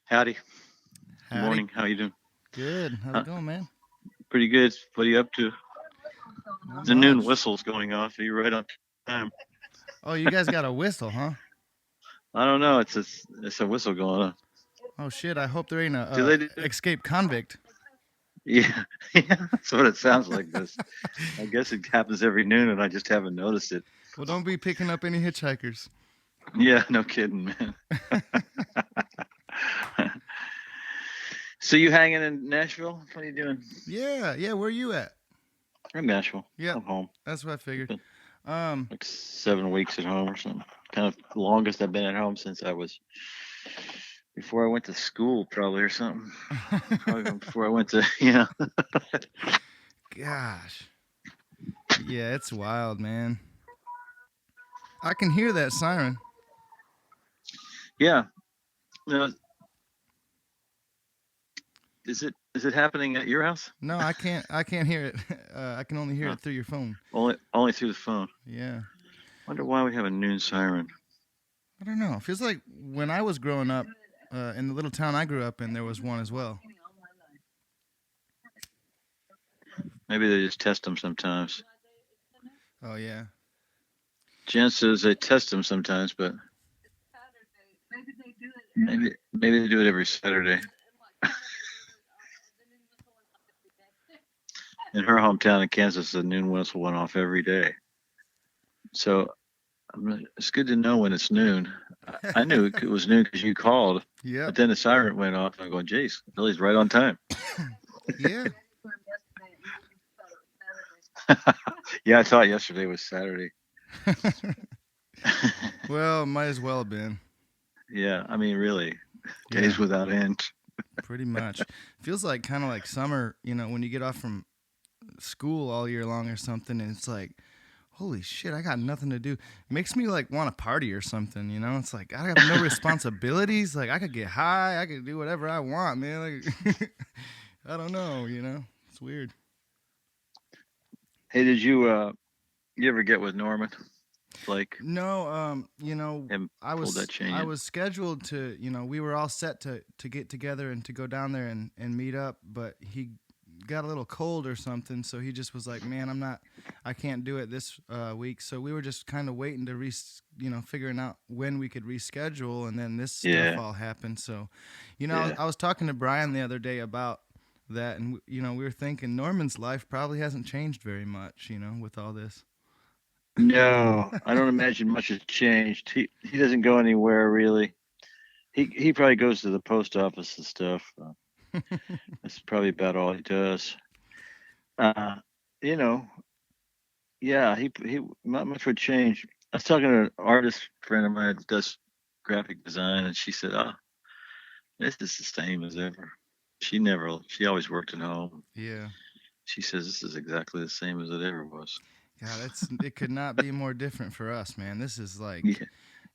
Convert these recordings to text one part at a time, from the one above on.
Howdy. Good Howdy. morning. How you doing? Good. How's it Uh, going, man? Pretty good. What are you up to? Not The noon much. whistle's going off. Are you right on time? Oh, you guys got a whistle, huh? I don't know. It's a whistle going on. Oh shit! I hope there ain't a, Do they do it? escaped convict. Yeah, yeah. That's what it sounds like. This. I guess it happens every noon, and I just haven't noticed it. Well, don't be picking up any hitchhikers. Yeah, no kidding, man. So you hanging in Nashville? What are you doing? Yeah, yeah. Where you at? I'm in Nashville. Yep, I'm home. that's what I figured. Been Um, like 7 weeks at home or something. Kind of the longest I've been at home since I was before I went to school, probably or something. Probably even before I went to gosh, yeah, it's wild, man. I can hear that siren. yeah. No, is it happening at your house? No, I can't. I can't hear it. I can only hear Oh, it through your phone. only through the phone. Yeah. Wonder why we have a noon siren. I don't know. It feels like when I was growing up, in the little town I grew up in, there was one as well. Maybe they just test them sometimes. Oh yeah. Jen says they test them sometimes, but maybe they do it every Saturday. In her hometown in Kansas, the noon whistle went off every day. So it's good to know when it's noon. I knew it was noon because you called, but Yep. then the siren went off. And I'm going, "Geez, Billy's right on time." Yeah. Yeah, I thought yesterday was Saturday. Well, might as well have been. Yeah, I mean, really, Yeah, days without end. pretty much. Feels like kind of like summer, when you get off from school all year long or something, and it's like, holy shit, I got nothing to do. Makes me like want to party or something. It's like I have no responsibilities. Like I could get high, I could do whatever I want, man. Like I don't know. It's weird. Hey, did you ever get with Norman Flake? No, Him I pulled that was chain I in. was scheduled to, we were all set to get together and to go down there and meet up, but he got a little cold or something, so he just was like, "Man, I can't do it this week." So we were just kind of waiting to figuring out when we could reschedule, and then this stuff Yeah, all happened. So, yeah. I was talking to Brian the other day about that, and we were thinking Norman's life probably hasn't changed very much, with all this. No, I don't imagine much has changed. He doesn't go anywhere really. He probably goes to the post office and stuff. That's probably about all he does. Uh, you know, yeah, he not much would change. I was talking to an artist friend of mine that does graphic design, and she said, "Oh, this is the same as ever." She always worked at home. Yeah. She says this is exactly the same as it ever was. God, it could not be more different for us, man. This is like Yeah,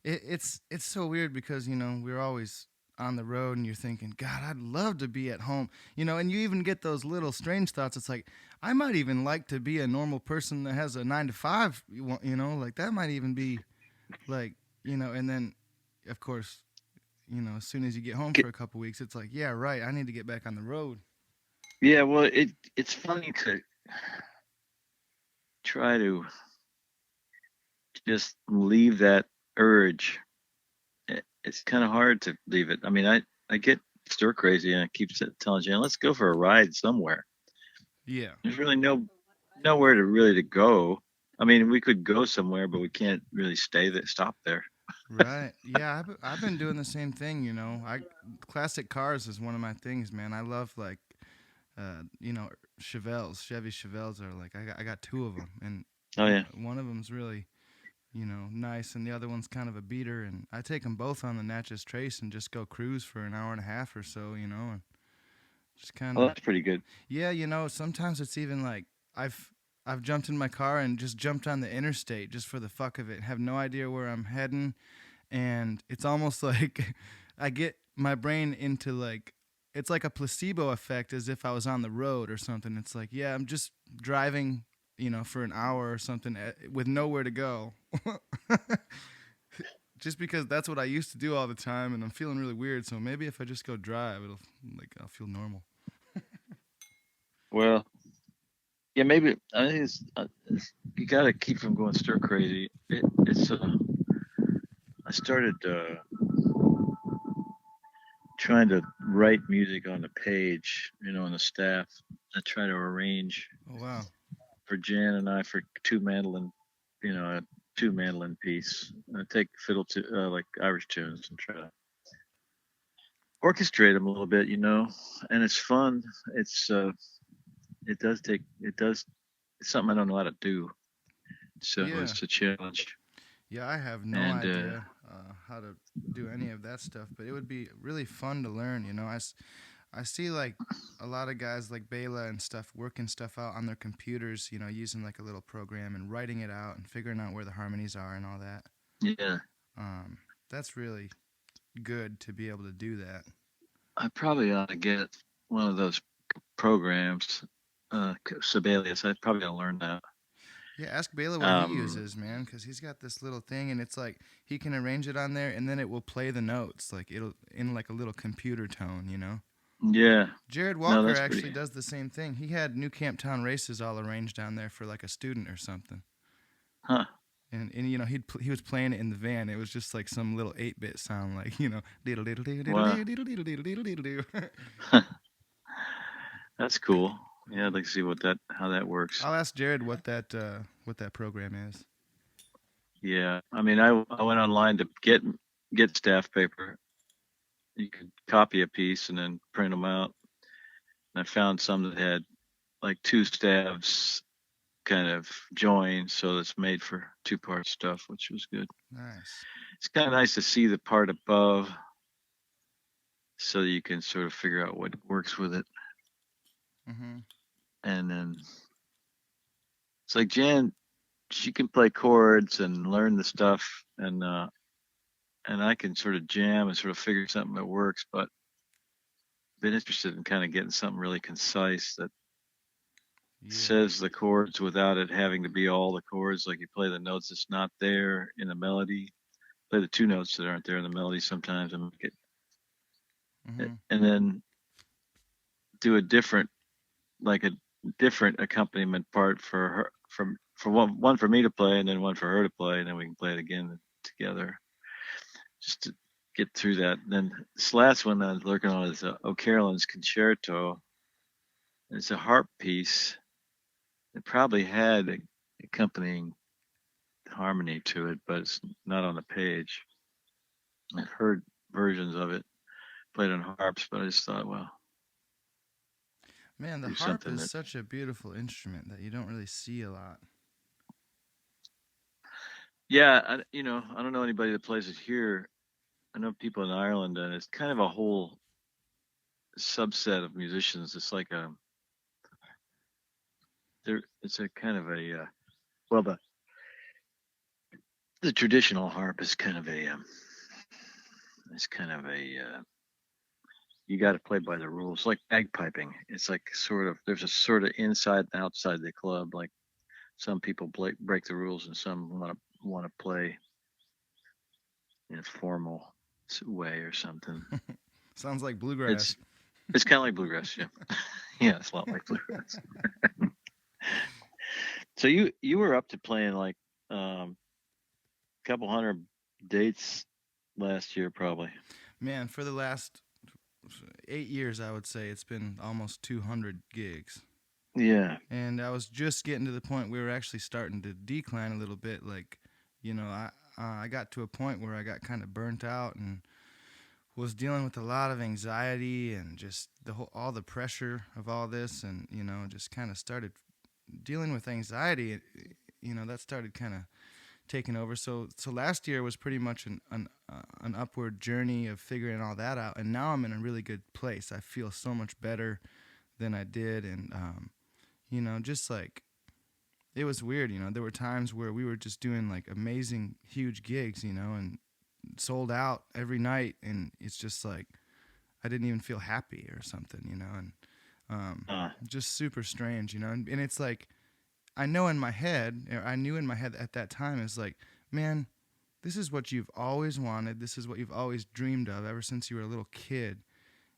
it's so weird because we're always on the road and you're thinking, God, I'd love to be at home, and you even get those little strange thoughts. It's like I might even like to be a normal person that has a 9 to 5. Like that might even be like and then of course as soon as you get home for a couple weeks, it's like, yeah, right, I need to get back on the road. yeah. Well, it's funny to try to just leave that urge. It's kind of hard to leave it. I mean, I get stir crazy and I keep telling Jan, let's go for a ride somewhere. Yeah. There's really nowhere to really to go. I mean, we could go somewhere, but we can't really stay there, stop there. Right. Yeah, I've been doing the same thing. I classic cars is one of my things, man. I love like Chevy Chevelles are like I got two of them, and Oh yeah, one of them's really nice, and the other one's kind of a beater. And I take them both on the Natchez Trace and just go cruise for an hour and a half or so, and just kind well of that's pretty good. yeah. Sometimes it's even like I've I've jumped in my car and just jumped on the interstate just for the fuck of it. Have no idea where I'm heading, and it's almost like I get my brain into like it's like a placebo effect as if I was on the road or something. It's like, yeah, I'm just driving, for an hour or something with nowhere to go. just because that's what I used to do all the time, and I'm feeling really weird. So maybe if I just go drive, it'll I'll feel normal. Well, yeah, maybe I think you got to keep from going stir crazy. It's I started trying to write music on the page, on the staff. I try to arrange Oh wow. for Jan and I for a two mandolin piece. I take fiddle to like Irish tunes and try to orchestrate them a little bit, and it's fun. It does it's something I don't know how to do, so Yeah. it's a challenge. Yeah, I have no And idea how to do any of that stuff, but it would be really fun to learn. I see like a lot of guys like Bela and stuff working stuff out on their computers, using like a little program and writing it out and figuring out where the harmonies are and all that. yeah, Um, that's really good to be able to do that. I probably ought to get one of those programs, Sibelius. I probably ought to learn that. Yeah, ask Bela what he Um, uses, man, because he's got this little thing, and it's like he can arrange it on there, and then it will play the notes, like it'll in like a little computer tone. yeah, Jared no, Walker that's pretty. actually does the same thing. He had New Camp Town races all arranged down there for like a student or something. Huh? And he was playing it in the van. It was just like some little 8-bit sound, like diddle diddle diddle diddle Wow, diddle diddle diddle diddle diddle diddle. that's cool. Yeah, I'd like to see how that works. I'll ask Jared what that program is. Yeah, I mean, I went online to get staff paper. You could copy a piece and then print them out. And I found some that had like two staves kind of joined, so it's made for two-part stuff, which was good. Nice. It's kind of nice to see the part above, so that you can sort of figure out what works with it. Mhm. And then it's like Jan, she can play chords and learn the stuff, and I can sort of jam and sort of figure something that works, but been interested in kind of getting something really concise that Yeah. says the chords without it having to be all the chords. Like you play the notes that's not there in the melody, play the two notes that aren't there in the melody sometimes, and make it, Mhm. and then do a different accompaniment part for her, for one for me to play, and then one for her to play, and then we can play it again together, just to get through that. And then this last one I was working on is O'Carolyn's Concerto. It's a harp piece. It probably had accompanying harmony to it, but it's not on the page. I've heard versions of it played on harps, but I just thought, well, Man, the do harp something is that, such a beautiful instrument that you don't really see a lot. yeah, I don't know anybody that plays it here. I know people in Ireland, and it's kind of a whole subset of musicians. It's like it's a kind of well, the traditional harp is kind of it's kind of you got to play by the rules, like bagpiping. It's like sort of there's a sort of inside and outside the club. Like some people break the rules, and some want to play in a formal way or something. Sounds like It's bluegrass. it's kind of like bluegrass, yeah. Yeah, it's a lot like bluegrass. So you were up to playing like a couple hundred dates last year, probably. Man, for the last 8 years, I would say it's been almost 200 gigs. Yeah. And I was just getting to the point where we were actually starting to decline a little bit. Like, I got to a point where I got kind of burnt out and was dealing with a lot of anxiety and just all the pressure of all this, and just kind of started dealing with anxiety. That started kind of taking over. So last year was pretty much an upward journey of figuring all that out, and now I'm in a really good place. I feel so much better than I did, and just like it was weird. There were times where we were just doing like amazing, huge gigs, and sold out every night, and it's just like I didn't even feel happy or something, and Uh, just super strange, and it's like I knew in my head at that time, is like, man, this is what you've always wanted. This is what you've always dreamed of ever since you were a little kid,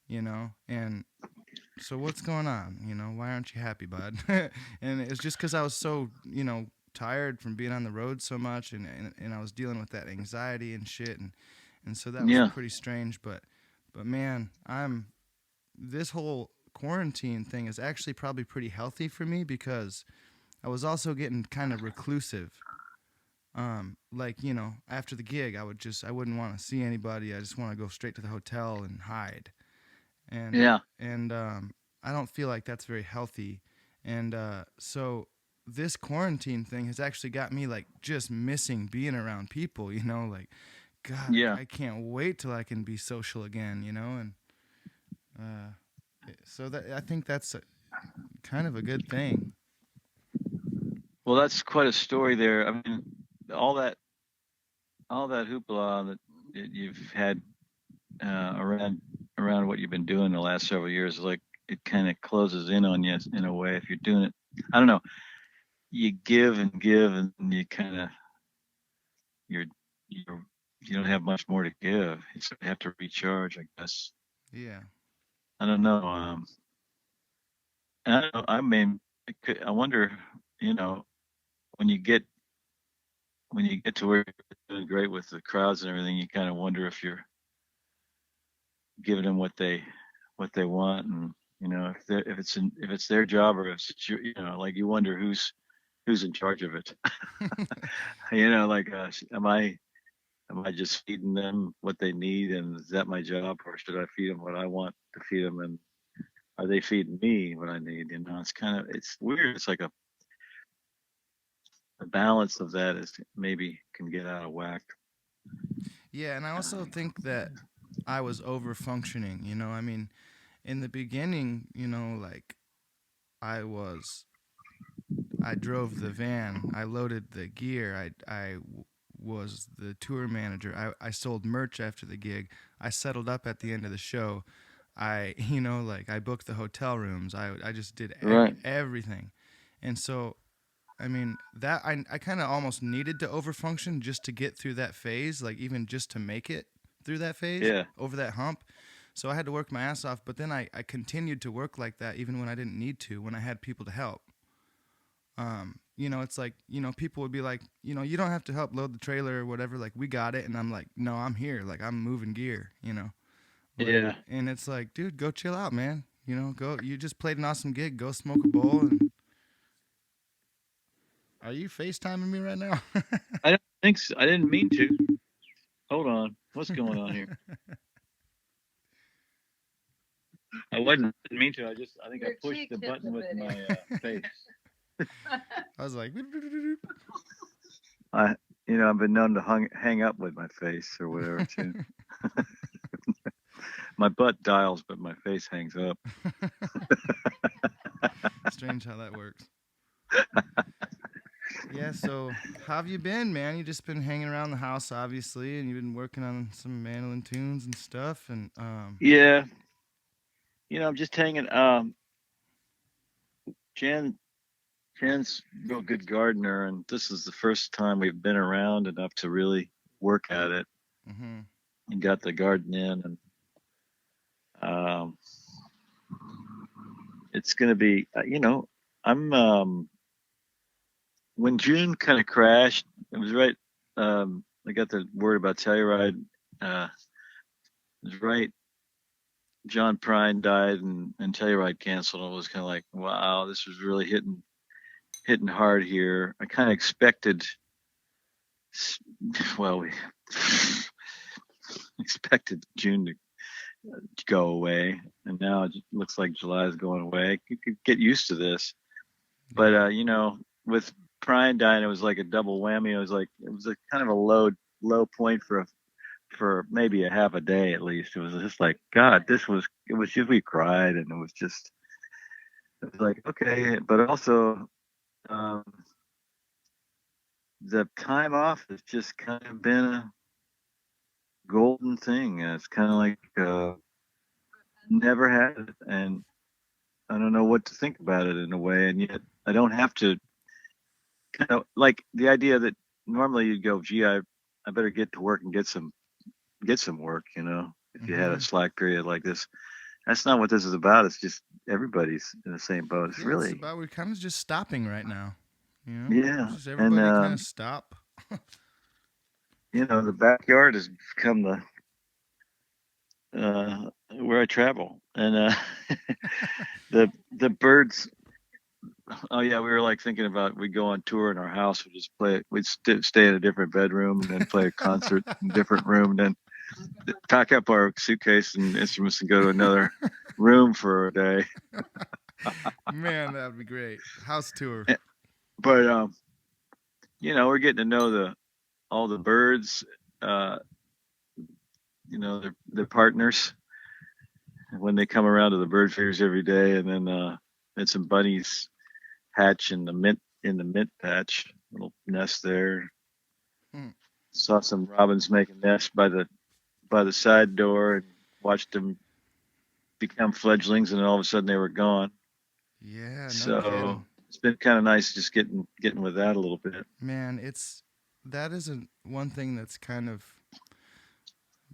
you know? And so what's going on? You know, why aren't you happy, bud? And it's just because I was so, tired from being on the road so much, and I was dealing with that anxiety and shit, and so that was Yeah, pretty strange. But man, this whole quarantine thing is actually probably pretty healthy for me because I was also getting kind of reclusive. Like, after the gig, I wouldn't want to see anybody. I just want to go straight to the hotel and hide. And yeah, and I don't feel like that's very healthy. And so this quarantine thing has actually got me like just missing being around people. Like, God, yeah. I can't wait till I can be social again. And uh, so that I think that's kind of a good thing. Well, that's quite a story there. I mean, all that all that hoopla that you've had around what you've been doing the last several years, like it kind of closes in on you in a way. If you're doing it, I don't know, you give, and you kind of you're you don't have much more to give. You sort of have to recharge, I guess. Yeah. I don't know. I don't know. I mean, I wonder, you know, when you get when you get to where you're doing great with the crowds and everything, you kind of wonder if you're giving them what they want, and if it's their job or if it's like you wonder who's in charge of it. Like am I just feeding them what they need, and is that my job, or should I feed them what I want to feed them, and are they feeding me what I need? It's weird. It's like a balance of that is maybe can get out of whack. Yeah, and I also think that I was over functioning. I mean, in the beginning, like I was I drove the van. I loaded the gear. Was the tour manager. I sold merch after the gig. I settled up at the end of the show. Like I booked the hotel rooms. I just did Right. everything. And so, I mean, that I kind of almost needed to overfunction just to get through that phase, like even just to make it through that phase, Yeah. over that hump. So I had to work my ass off, but then I continued to work like that even when I didn't need to, when I had people to help. It's like, people would be like, you don't have to help load the trailer or whatever. Like, we got it. And I'm like, no, I'm here. Like, I'm moving gear. Like, Yeah. and it's like, dude, go chill out, man. Go, you just played an awesome gig. Go smoke a bowl. And are you FaceTiming me right now? I don't think so. I didn't mean to. Hold on. What's going on here? I wasn't didn't mean to. I think I pushed the button with my face. I was like, I I've been known to hang up with my face or whatever too. My butt dials, but my face hangs up. strange how that works. Yeah, so how have you been, man? You just been hanging around the house, obviously, and you've been working on some mandolin tunes and stuff. And Yeah, I'm just hanging. Jan Jan's a real good gardener, and this is the first time we've been around enough to really work at it mm-hmm. and got the garden in, and um, it's going to be, I'm when June kind of crashed, it was right. I got the word about Telluride. It was right. John Prine died, and Telluride canceled. And it was kind of like, wow, this was really hitting hard here. I kind of expected, well, we expected June to go away, and now it looks like July is going away. You could get used to this, but Yeah. with Prine dying, it was like a double whammy. It was a kind of a low point for maybe a half a day at least. It was just like, God, it was just, we cried, and it was like, okay, but also, um, the time off has just kind of been a golden thing. It's kind of like, never had it, and I don't know what to think about it in a way, and yet I don't have to, kind of like the idea that normally you'd go, gee, I better get to work and get some work. If you had a Mm-hmm. slack period like this, that's not what this is about. It's just everybody's in the same boat. It's Yeah, it's really, about we're kind of just stopping right now. It's yeah, just and everybody kind of stop. the backyard has become where I travel, and the birds. Oh yeah, we were like thinking about we go on tour in our house. We just play. We'd stay in a different bedroom and then play a concert in a different room, and then pack up our suitcase and instruments and go to another room for a day. Man, that would be great. House tour. Eh, But we're getting to know the all the birds. Uh, their partners when they come around to the bird feeders every day, and then and some bunnies hatch in the mint patch, little nest there. Hmm. Saw some robins make a nest by the side door and watched them become fledglings, and then all of a sudden they were gone. Yeah, no So kidding. it's been kind of nice just getting with that a little bit. Man, it's that isn't one thing that's kind of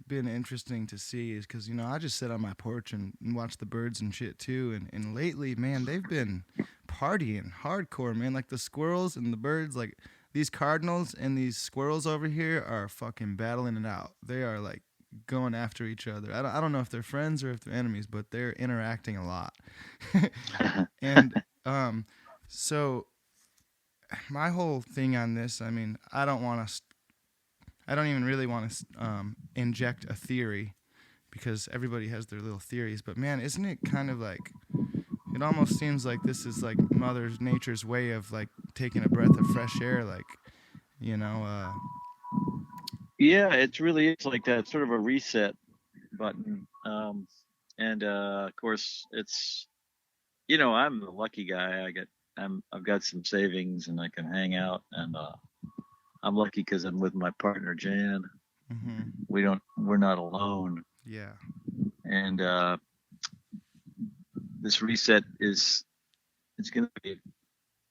been interesting to see is because I just sit on my porch and watch the birds and shit too, and lately, man, they've been partying hardcore, man. Like the squirrels and the birds, like these cardinals and these squirrels over here are fucking battling it out. They are like going after each other. I don't know if they're friends or if they're enemies, but they're interacting a lot. And um so my whole thing on this, I mean, I don't even really want to inject a theory because everybody has their little theories. But man, isn't it kind of like it almost seems like this is like Mother Nature's way of like taking a breath of fresh air, like you know. Yeah, it really is like that, sort of a reset button. And of course, it's I'm the lucky guy. I've got some savings and I can hang out, and I'm lucky because I'm with my partner Jan. Mm-hmm. We're not alone, Yeah. and this reset is it's going to be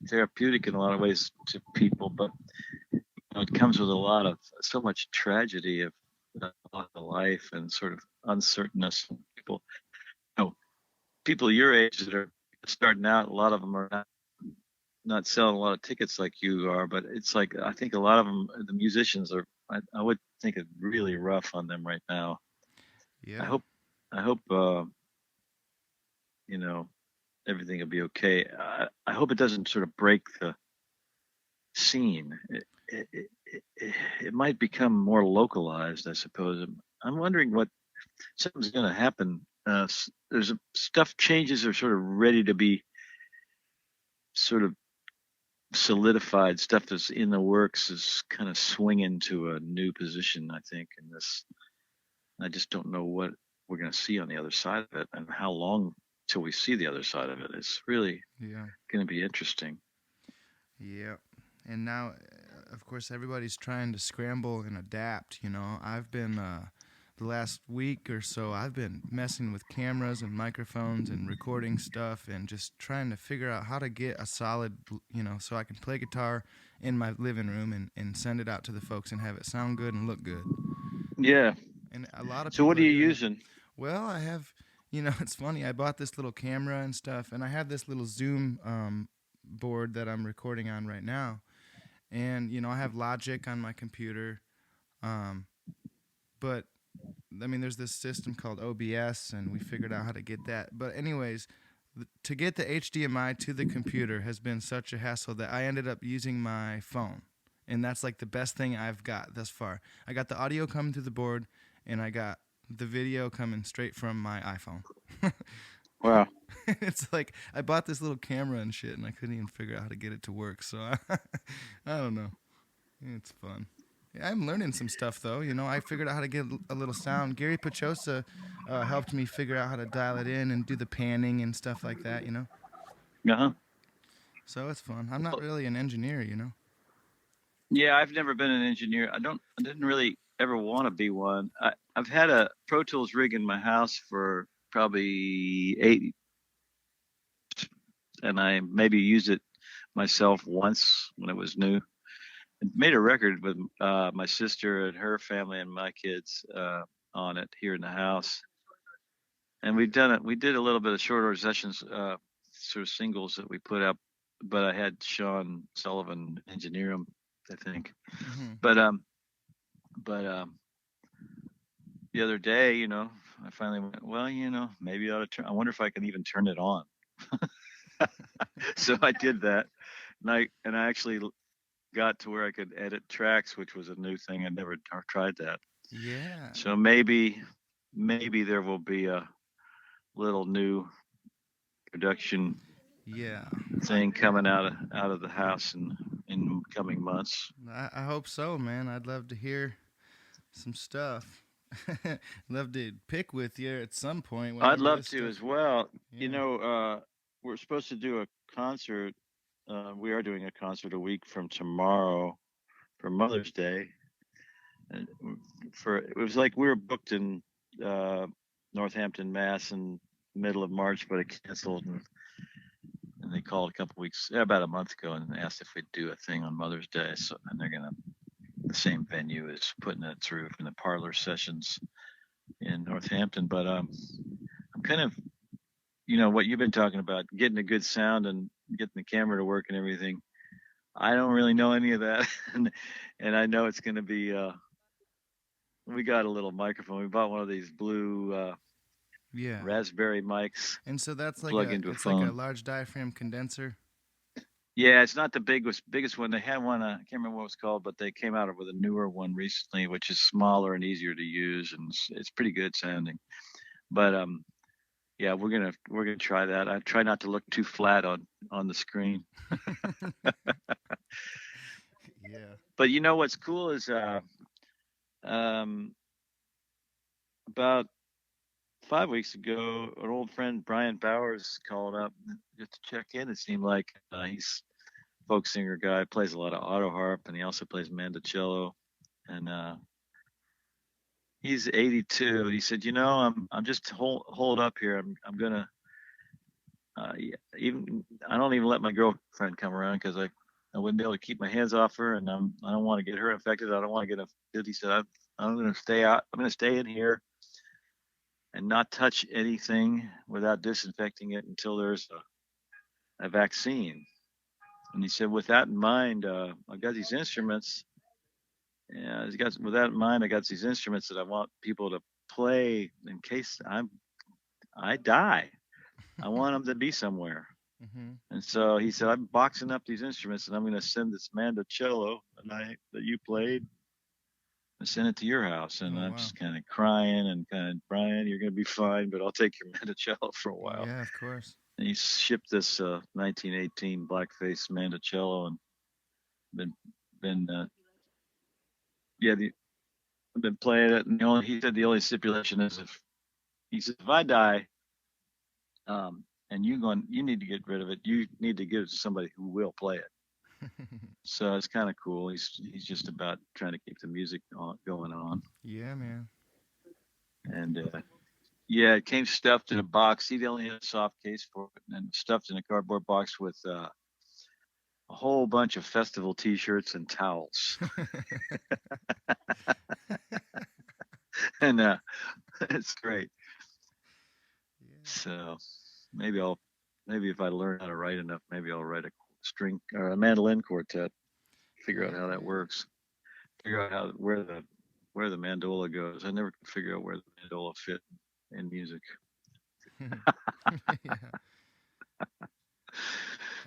therapeutic in a lot of ways to people, but it comes with a lot of so much tragedy of life and sort of uncertainness. You know, people your age that are starting out, a lot of them are not selling a lot of tickets like you are, but it's like I think a lot of them, the musicians are. I would think it's really rough on them right now. I Yeah. hope, I hope, you know, everything will be okay. I hope it doesn't sort of break the scene. It might become more localized, I suppose. I'm wondering what something's going to happen. There's stuff changes are sort of ready to be sort of solidified. Stuff that's in the works is kind of swinging to a new position, I think. And this, I just don't know what we're going to see on the other side of it, and how long till we see the other side of it. It's really Yeah. going to be interesting. Yeah. And now, of course, everybody's trying to scramble and adapt. I've been the last week or so, I've been messing with cameras and microphones and recording stuff and just trying to figure out how to get a solid, so I can play guitar in my living room and send it out to the folks and have it sound good and look good. Yeah. And a lot of So what people are are you doing it. using? Well, I have, it's funny. I bought this little camera and stuff, and I have this little Zoom board that I'm recording on right now. And, I have Logic on my computer. Um, but I mean, there's this system called OBS, and we figured out how to get that. But anyways, to get the HDMI to the computer has been such a hassle that I ended up using my phone, and that's like the best thing I've got thus far. I got the audio coming through the board, and I got the video coming straight from my iPhone. Wow. It's like I bought this little camera and shit, and I couldn't even figure out how to get it to work. So I don't know. It's fun. Yeah, I'm learning some stuff though. I figured out how to get a little sound. Gary Pachosa helped me figure out how to dial it in and do the panning and stuff like that. Uh-huh. So it's fun. I'm not Well, really an engineer. yeah, I've never been an engineer. I didn't really ever want to be one. I've had a Pro Tools rig in my house for probably 8, and I maybe used it myself once when it was new. made a record with my sister and her family and my kids on it here in the house. And we've done it. We did a little bit of short order sessions, sort of singles that we put up, but I had Sean Sullivan engineer them, I think. Mm-hmm. But but the other day, I finally went, well, maybe I ought to turn. I wonder if I can even turn it on. So I did that, and I actually got to where I could edit tracks, which was a new thing. I'd never tried that. Yeah. So maybe there will be a little new production Yeah. thing coming out of the house in coming months. I hope so, man. I'd love to hear some stuff. Love to pick with you at some point I'd whenever love this to stuff. as well. Yeah. We're supposed to do a concert. We are doing a concert a week from tomorrow for Mother's Day, and it was like we were booked in uh, Northampton, Mass, in middle of March, but it canceled, and they called a couple weeks, about a month ago, and asked if we'd do a thing on Mother's Day. So, and they're gonna the same venue as putting it through in the Parlor Sessions in Northampton. But I'm kind of, what you've been talking about, getting a good sound and getting the camera to work and everything. I don't really know any of that, and I know it's going to be. We got a little microphone. We bought one of these blue Yeah. raspberry mics, And so that's like plug into a it's like a phone. large diaphragm condenser. Yeah, it's not the biggest one. They had one. I can't remember what it's called, but they came out with a newer one recently, which is smaller and easier to use, and it's pretty good sounding. But yeah, we're gonna try that. I try not to look too flat on the screen. Yeah. But what's cool is um, about 5 weeks ago, an old friend Brian Bowers called up just to check in. It seemed like he's a folk singer guy, plays a lot of auto harp, and he also plays mandocello. And he's 82. He said, I'm just hold up here. I'm gonna yeah, even I don't even let my girlfriend come around because I wouldn't be able to keep my hands off her, and I don't want to get her infected. I don't want to get infected. He said, I'm going to stay out. I'm going to stay in here and not touch anything without disinfecting it until there's a vaccine. And he said, with that in mind, I got these instruments. Yeah, with that in mind, I got these instruments that I want people to play in case I die. I want them to be somewhere. Mm-hmm. And so he said, I'm boxing up these instruments and I'm going to send this mandocello that you played and send it to your house. And Oh I'm wow. just kind of crying and Brian, you're going to be fine, but I'll take your mandocello for a while. Yeah, of course. And he shipped this 1918 blackface mandocello and been yeah, I've been playing it. And he said the only stipulation is if I die, and you need to get rid of it. You need to give it to somebody who will play it. So it's kind of cool. He's just about trying to keep the music going on. Yeah, man. And yeah, it came stuffed in a box. He only had a soft case for it, and stuffed in a cardboard box with a whole bunch of festival T-shirts and towels. And it's great. Yeah. So maybe if I learn how to write enough, maybe I'll write a string or a mandolin quartet. Figure out Yeah, how that man. works. Figure out where the mandola goes. I never could figure out where the mandola fit in music. Yeah.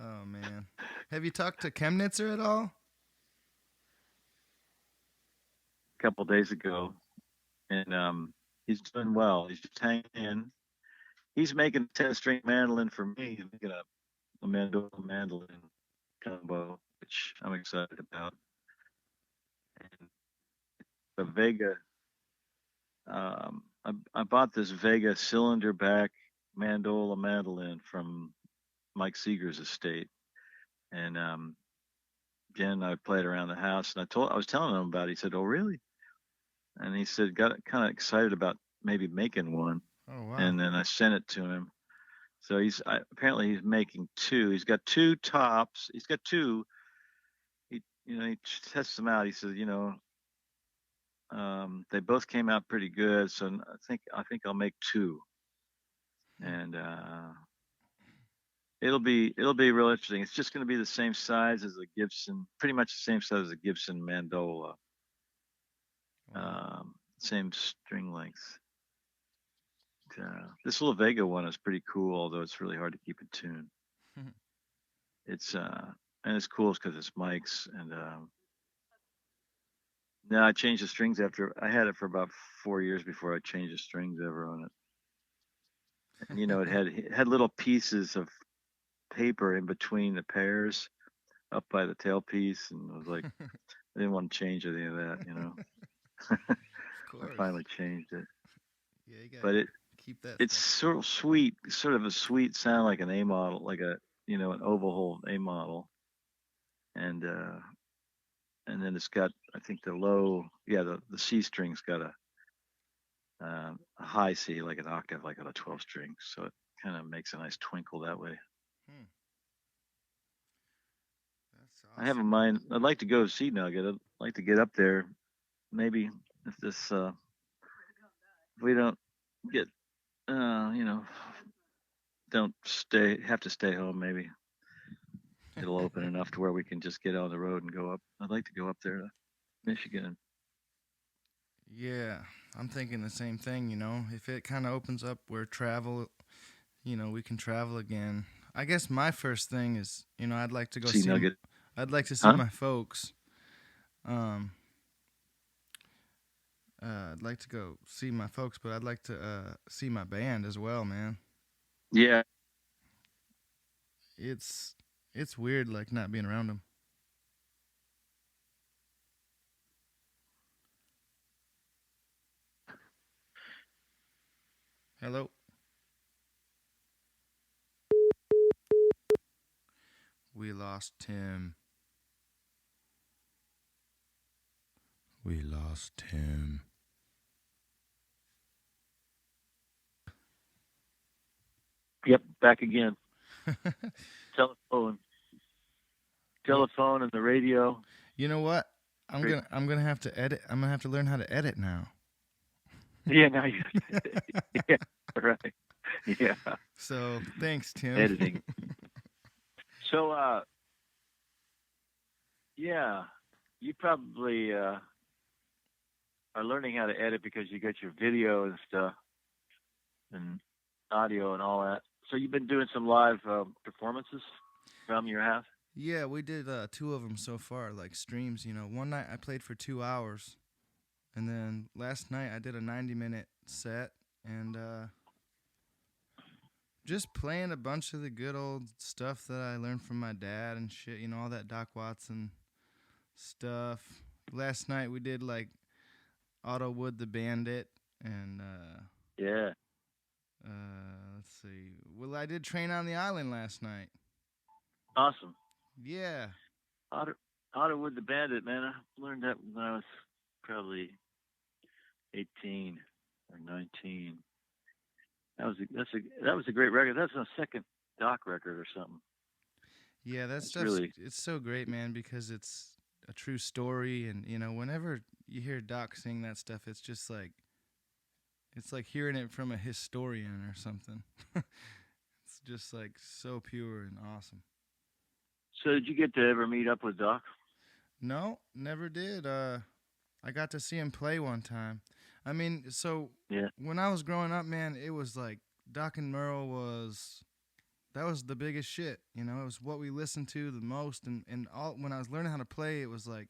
Oh man. Have you talked to Chemnitzer at all? A couple days ago, and he's doing well. He's just hanging in. He's making a 10-string mandolin for me. He's making a mandola mandolin combo, which I'm excited about. And the Vega, I bought this Vega cylinder back mandola mandolin from Mike Seeger's estate, and Jen and I played around the house, and I was telling him about it. He said, "Oh, really?" And he said, got kind of excited about maybe making one. Oh wow. And then I sent it to him. So apparently he's making two. He's got two tops. He's got two. he tests them out. He says, they both came out pretty good, so I think I'll make two, Hmm. and it'll be real interesting. It's just going to be the same size as a Gibson, pretty much the same size as a Gibson Mandola, Wow. same string length. This little Vega one is pretty cool, although it's really hard to keep in tune. It's and it's cool because it's mics, and now I changed the strings after I had it for about 4 years before I changed the strings ever on it. And it had little pieces of paper in between the pairs up by the tailpiece, and I was like, I didn't want to change any of that. Of I course. finally changed it, Yeah, you gotta but keep that it's stuff. sort of sweet, sort of a sweet sound like an A model, like an oval hole A model, and then it's got, I think, the C string's got a high C, like an octave, like on a 12 string, so it kind of makes a nice twinkle that way. Hmm. That's I have a awesome. mind. I'd like to go see Nugget. I'd like to get up there. Maybe if this, if we don't get, don't have to stay home. Maybe it'll open enough to where we can just get on the road and go up. I'd like to go up there to Michigan. Yeah, I'm thinking the same thing, If it kind of opens up where travel, we can travel again. I guess my first thing is, I'd like to go See see Nugget, I'd like to see huh? my folks. Um I'd like to go see my folks, but I'd like to see my band as well, man. Yeah. It's it's weird like not being around them. Hello. We lost Tim. We lost Tim. Yep. Back again. Telephone, Well, telephone, and the radio. you know what? Great. I'm gonna have to edit. I'm gonna have to learn how to edit now. Yeah. Now you. Yeah. Right. Yeah. So thanks, Tim. Editing. So, yeah, you probably are learning how to edit because you got your video and stuff and audio and all that. So you've been doing some live performances from your house. Yeah, we did two of them so far, like streams. One night I played for 2 hours, and then last night I did a 90-minute set, and just playing a bunch of the good old stuff that I learned from my dad and shit. All that Doc Watson stuff. Last night we did like Otto Wood the Bandit, and Yeah. let's see. Well, I did Train on the Island last night. Awesome. Yeah. Otter, Otterwood the Bandit, man. I learned that when I was probably 18 or 19. That was a great record. That's a second Doc record or something. Yeah, that That's stuff's really it's so great, man, because it's a true story, and whenever you hear Doc sing that stuff, it's like hearing it from a historian or something. It's just like so pure and awesome. So did you get to ever meet up with Doc? No, never did. I got to see him play one time. I mean, so Yeah. when I was growing up, man, it was like Doc and Merle was that was the biggest shit. It was what we listened to the most, and all when I was learning how to play, it was like,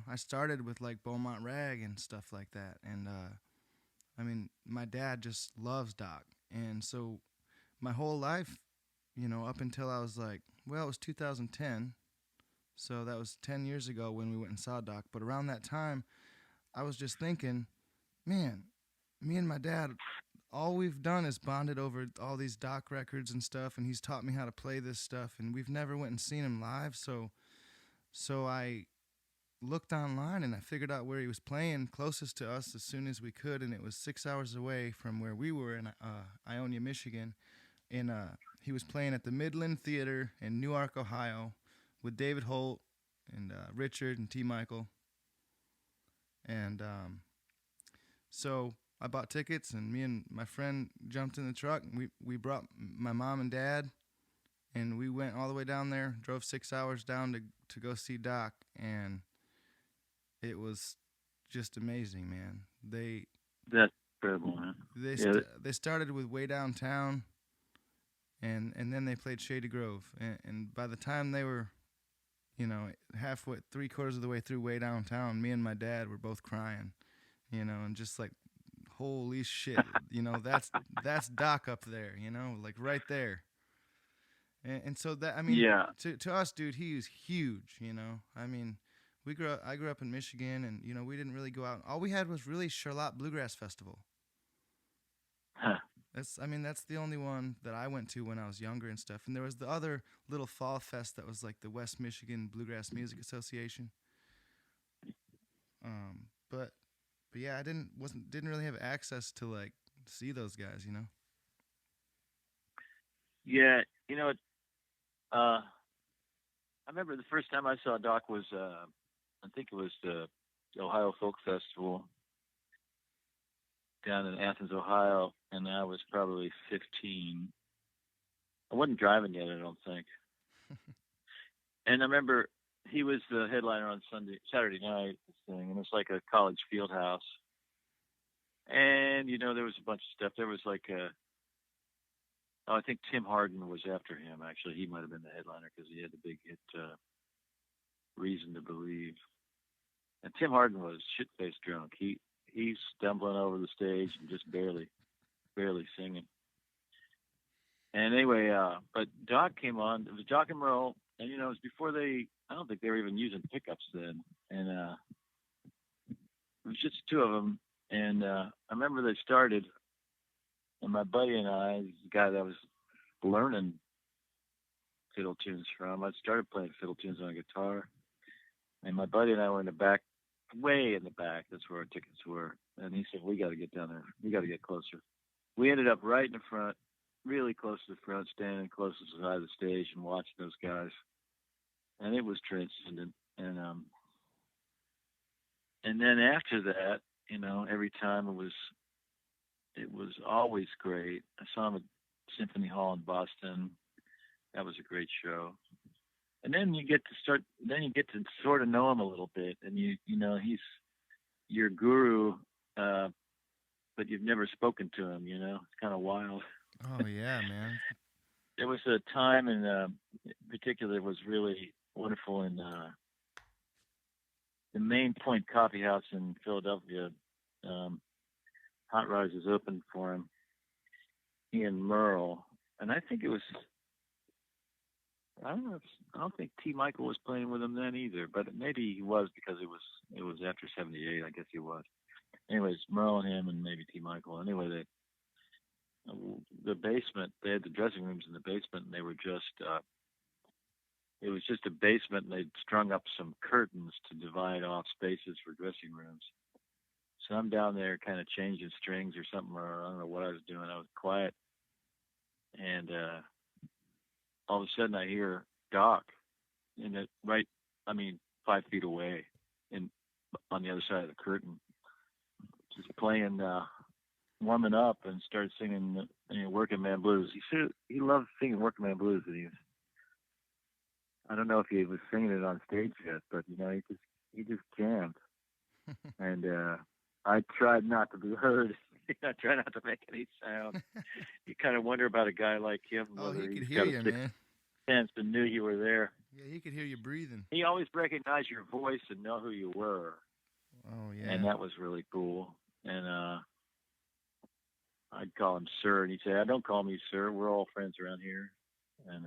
I started with like Beaumont Rag and stuff like that, and I mean, my dad just loves Doc, and so my whole life, up until I was like, well, it was 2010, so that was 10 years ago when we went and saw Doc. But around that time, I was just thinking, man, me and my dad, all we've done is bonded over all these Doc records and stuff, and he's taught me how to play this stuff, and we've never went and seen him live. So I looked online and I figured out where he was playing closest to us as soon as we could, and it was 6 hours away from where we were in Ionia, Michigan. And he was playing at the Midland Theater in Newark, Ohio, with David Holt and Richard and T. Michael, and so I bought tickets, and me and my friend jumped in the truck. And we brought my mom and dad, and we went all the way down there. Drove 6 hours down to go see Doc, and it was just amazing, man. That's incredible, man. Yeah, They started with Way Downtown, and then they played Shady Grove, and by the time they were, halfway, 3/4 of the way through Way Downtown, me and my dad were both crying, and just like, holy shit, that's Doc up there, like right there. And so that, I mean, yeah. to us, dude, he was huge. I mean, I grew up in Michigan, and we didn't really go out. All we had was really Charlotte Bluegrass Festival. Huh. That's the only one that I went to when I was younger and stuff. And there was the other little fall fest that was like the West Michigan Bluegrass Music Association. But yeah, I didn't really have access to like see those guys. Yeah, I remember the first time I saw Doc was, I think it was the Ohio Folk Festival down in Athens, Ohio, and I was probably 15. I wasn't driving yet, I don't think. And I remember he was the headliner on Saturday night, this thing, and it was like a college field house. And there was a bunch of stuff. There was like I think Tim Hardin was after him. Actually, he might have been the headliner because he had the big hit, "Reason to Believe." And Tim Hardin was shit-faced drunk. He's stumbling over the stage and just barely singing. And anyway, but Doc came on. It was Doc and Merle, and it was before I don't think they were even using pickups then. And it was just the two of them. And I remember they started, and my buddy and I, the guy that I was learning fiddle tunes from, I started playing fiddle tunes on a guitar. And my buddy and I were in the back, way in the back. That's where our tickets were. And he said, "We got to get down there. We got to get closer." We ended up right in the front, really close to the front, standing closest to the side of the stage and watching those guys. And it was transcendent. And then after that, every time it was always great. I saw him at Symphony Hall in Boston. That was a great show. And then you get to sort of know him a little bit, and he's your guru, but you've never spoken to him. It's kind of wild. Oh yeah, man. There was a time in particular that was really wonderful in the Main Point Coffee House in Philadelphia. Hot Rize was open for him. He and Merle, and I think it was. I don't know. I don't think T. Michael was playing with him then either, but maybe he was because it was after '78. I guess he was. Anyways, Merle and him, and maybe T. Michael. Anyway, the basement. They had the dressing rooms in the basement, and they were just. It was just a basement, and they'd strung up some curtains to divide off spaces for dressing rooms. So I'm down there, kind of changing strings or something, or I don't know what I was doing. I was quiet, and all of a sudden I hear Doc in it right, 5 feet away on the other side of the curtain, just playing, warming up, and started singing Working Man Blues. He loved singing Working Man Blues, and I don't know if he was singing it on stage yet, but he just jammed. And I tried not to be heard. I tried not to make any sound. You kind of wonder about a guy like him, Oh, whether he could he's hear got a you, sixth man. sense and knew you were there. Yeah, he could hear you breathing. He always recognized your voice and know who you were. Oh yeah. And that was really cool. And I'd call him sir, and he'd say, "Don't call me sir. We're all friends around here." And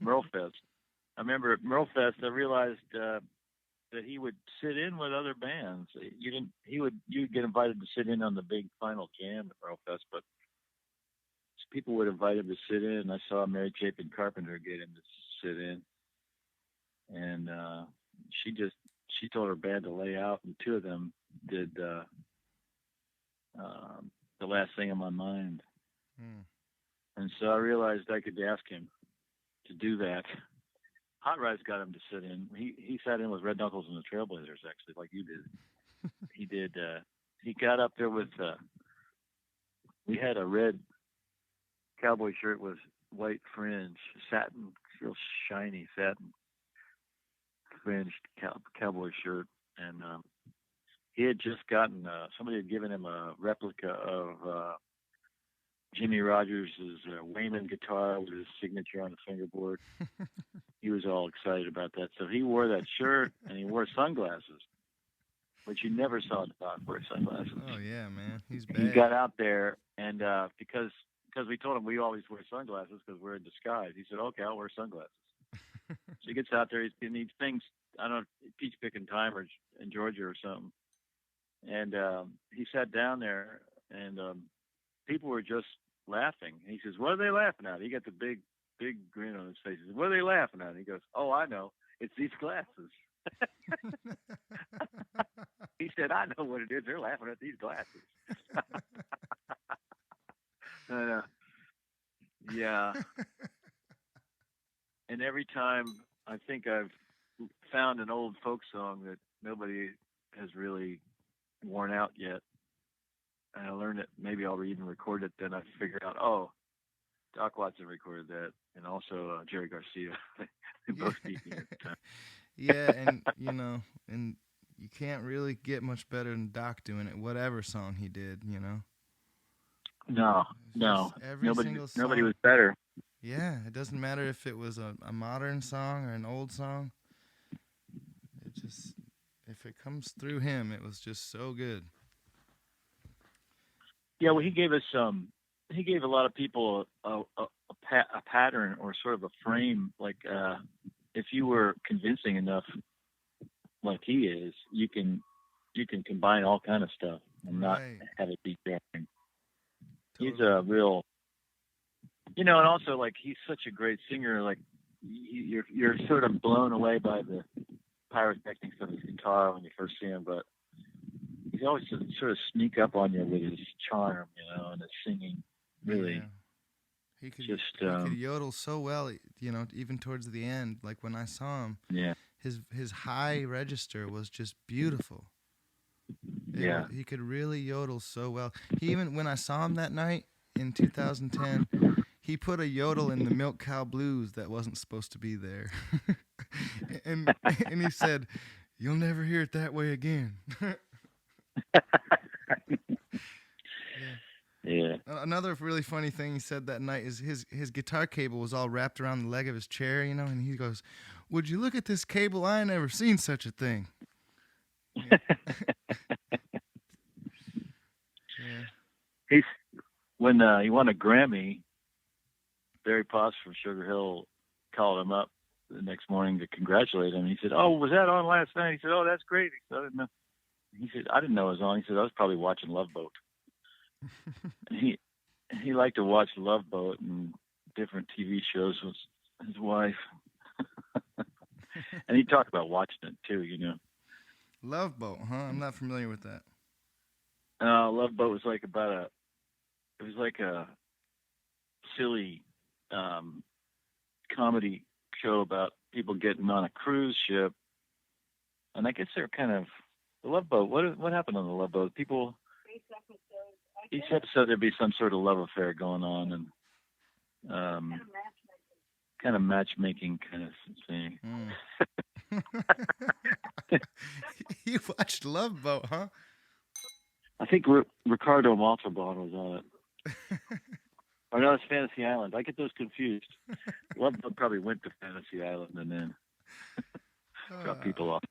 Merlefest. I remember at Merlefest, I realized that he would sit in with other bands. You'd get invited to sit in on the big final jam at Merlefest, but people would invite him to sit in. I saw Mary Chapin Carpenter get him to sit in, and she told her band to lay out, and two of them did The Last Thing on My Mind. And so I realized I could ask him to do that. Hot Rize got him to sit in. He sat in with Red Knuckles and the Trailblazers, actually, like you did. He did. He got up there with. We had a red cowboy shirt with white fringe, satin, real shiny satin fringed cowboy shirt, and he had just gotten. Somebody had given him a replica of Jimmy Rogers' Wayman guitar with his signature on the fingerboard. He was all excited about that. So he wore that shirt and he wore sunglasses, which you never saw Doc wear sunglasses. Oh yeah, man, he's bad. He got out there and because we told him we always wear sunglasses because we're in disguise. He said, "Okay, I'll wear sunglasses." So he gets out there. He sings, I don't know, Peach Picking Time or in Georgia or something. And he sat down there and people were just laughing. And he says, "What are they laughing at?" He got the big grin on his face. He says, "What are they laughing at?" And he goes, "Oh, I know. It's these glasses." He said, "I know what it is. They're laughing at these glasses." Yeah. And every time I think I've found an old folk song that nobody has really worn out yet, and I learned it. Maybe I'll even record it. Then I figure out, oh, Doc Watson recorded that, and also Jerry Garcia. They both beat me at the time. Yeah, and and you can't really get much better than Doc doing it. Whatever song he did, No, every single nobody song. was better. Yeah, it doesn't matter if it was a modern song or an old song. It just, if it comes through him, it was just so good. Yeah, well, he gave us he gave a lot of people a pattern or sort of a frame. Like if you were convincing enough, like he is, you can combine all kind of stuff and not Right. have it be boring. Totally. He's a real, and also like he's such a great singer. Like you're sort of blown away by the pyrotechnics of his guitar when you first see him, but he's always sort of sneak up on you with his charm, and his singing. Really, Yeah. He could just he could yodel so well, even towards the end. Like when I saw him, yeah, his high register was just beautiful. yeah. He could really yodel so well. He even, when I saw him that night in 2010, he put a yodel in the Milk Cow Blues that wasn't supposed to be there, and he said, "You'll never hear it that way again." Yeah. Yeah. Another really funny thing he said that night is his guitar cable was all wrapped around the leg of his chair, and he goes, "Would you look at this cable? I ain't never seen such a thing." Yeah. Yeah. He's when he won a Grammy, Barry Potts from Sugar Hill called him up the next morning to congratulate him. He said, "Oh, was that on last night?" He said, "Oh, that's great." He said, "I didn't know." He said, "I didn't know it was on." He said, "I was probably watching Love Boat." And he liked to watch Love Boat and different TV shows with his wife. And he talked about watching it too, Love Boat, huh? I'm not familiar with that. Love Boat was like it was like a silly comedy show about people getting on a cruise ship, and I guess they're kind of the Love Boat. What happened on the Love Boat? People. Each episode there'd be some sort of love affair going on, and kind of matchmaking kind of thing. You watched Love Boat, huh? I think Ricardo Montalban was on it. Or no, it's Fantasy Island. I get those confused. Love Boat probably went to Fantasy Island and then got people off.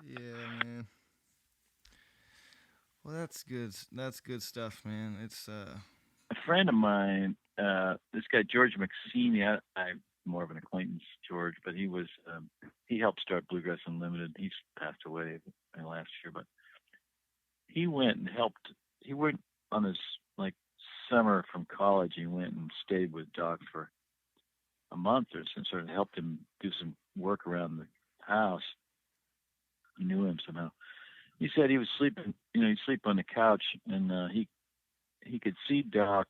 Yeah, man. Well, that's good. That's good stuff, man. It's A friend of mine, this guy George McSeamy. I'm more of an acquaintance, George, but he helped start Bluegrass Unlimited. He's passed away last year, but he went and helped. He went on his like summer from college. He went and stayed with Doc for a month or so, and sort of helped him do some work around the house. I knew him somehow. He said he was sleeping. He'd sleep on the couch, and he could see Doc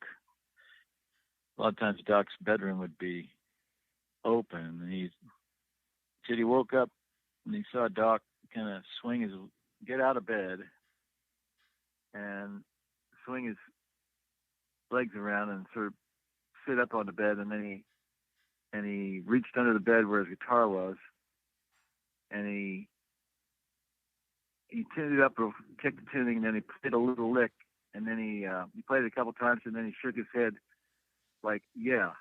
a lot of times Doc's bedroom would be open, and he said he woke up and he saw Doc kind of get out of bed and swing his legs around and sort of sit up on the bed, and then he reached under the bed where his guitar was, and he tuned it up, checked the tuning, and then he played a little lick, and then he played it a couple times, and then he shook his head like, yeah,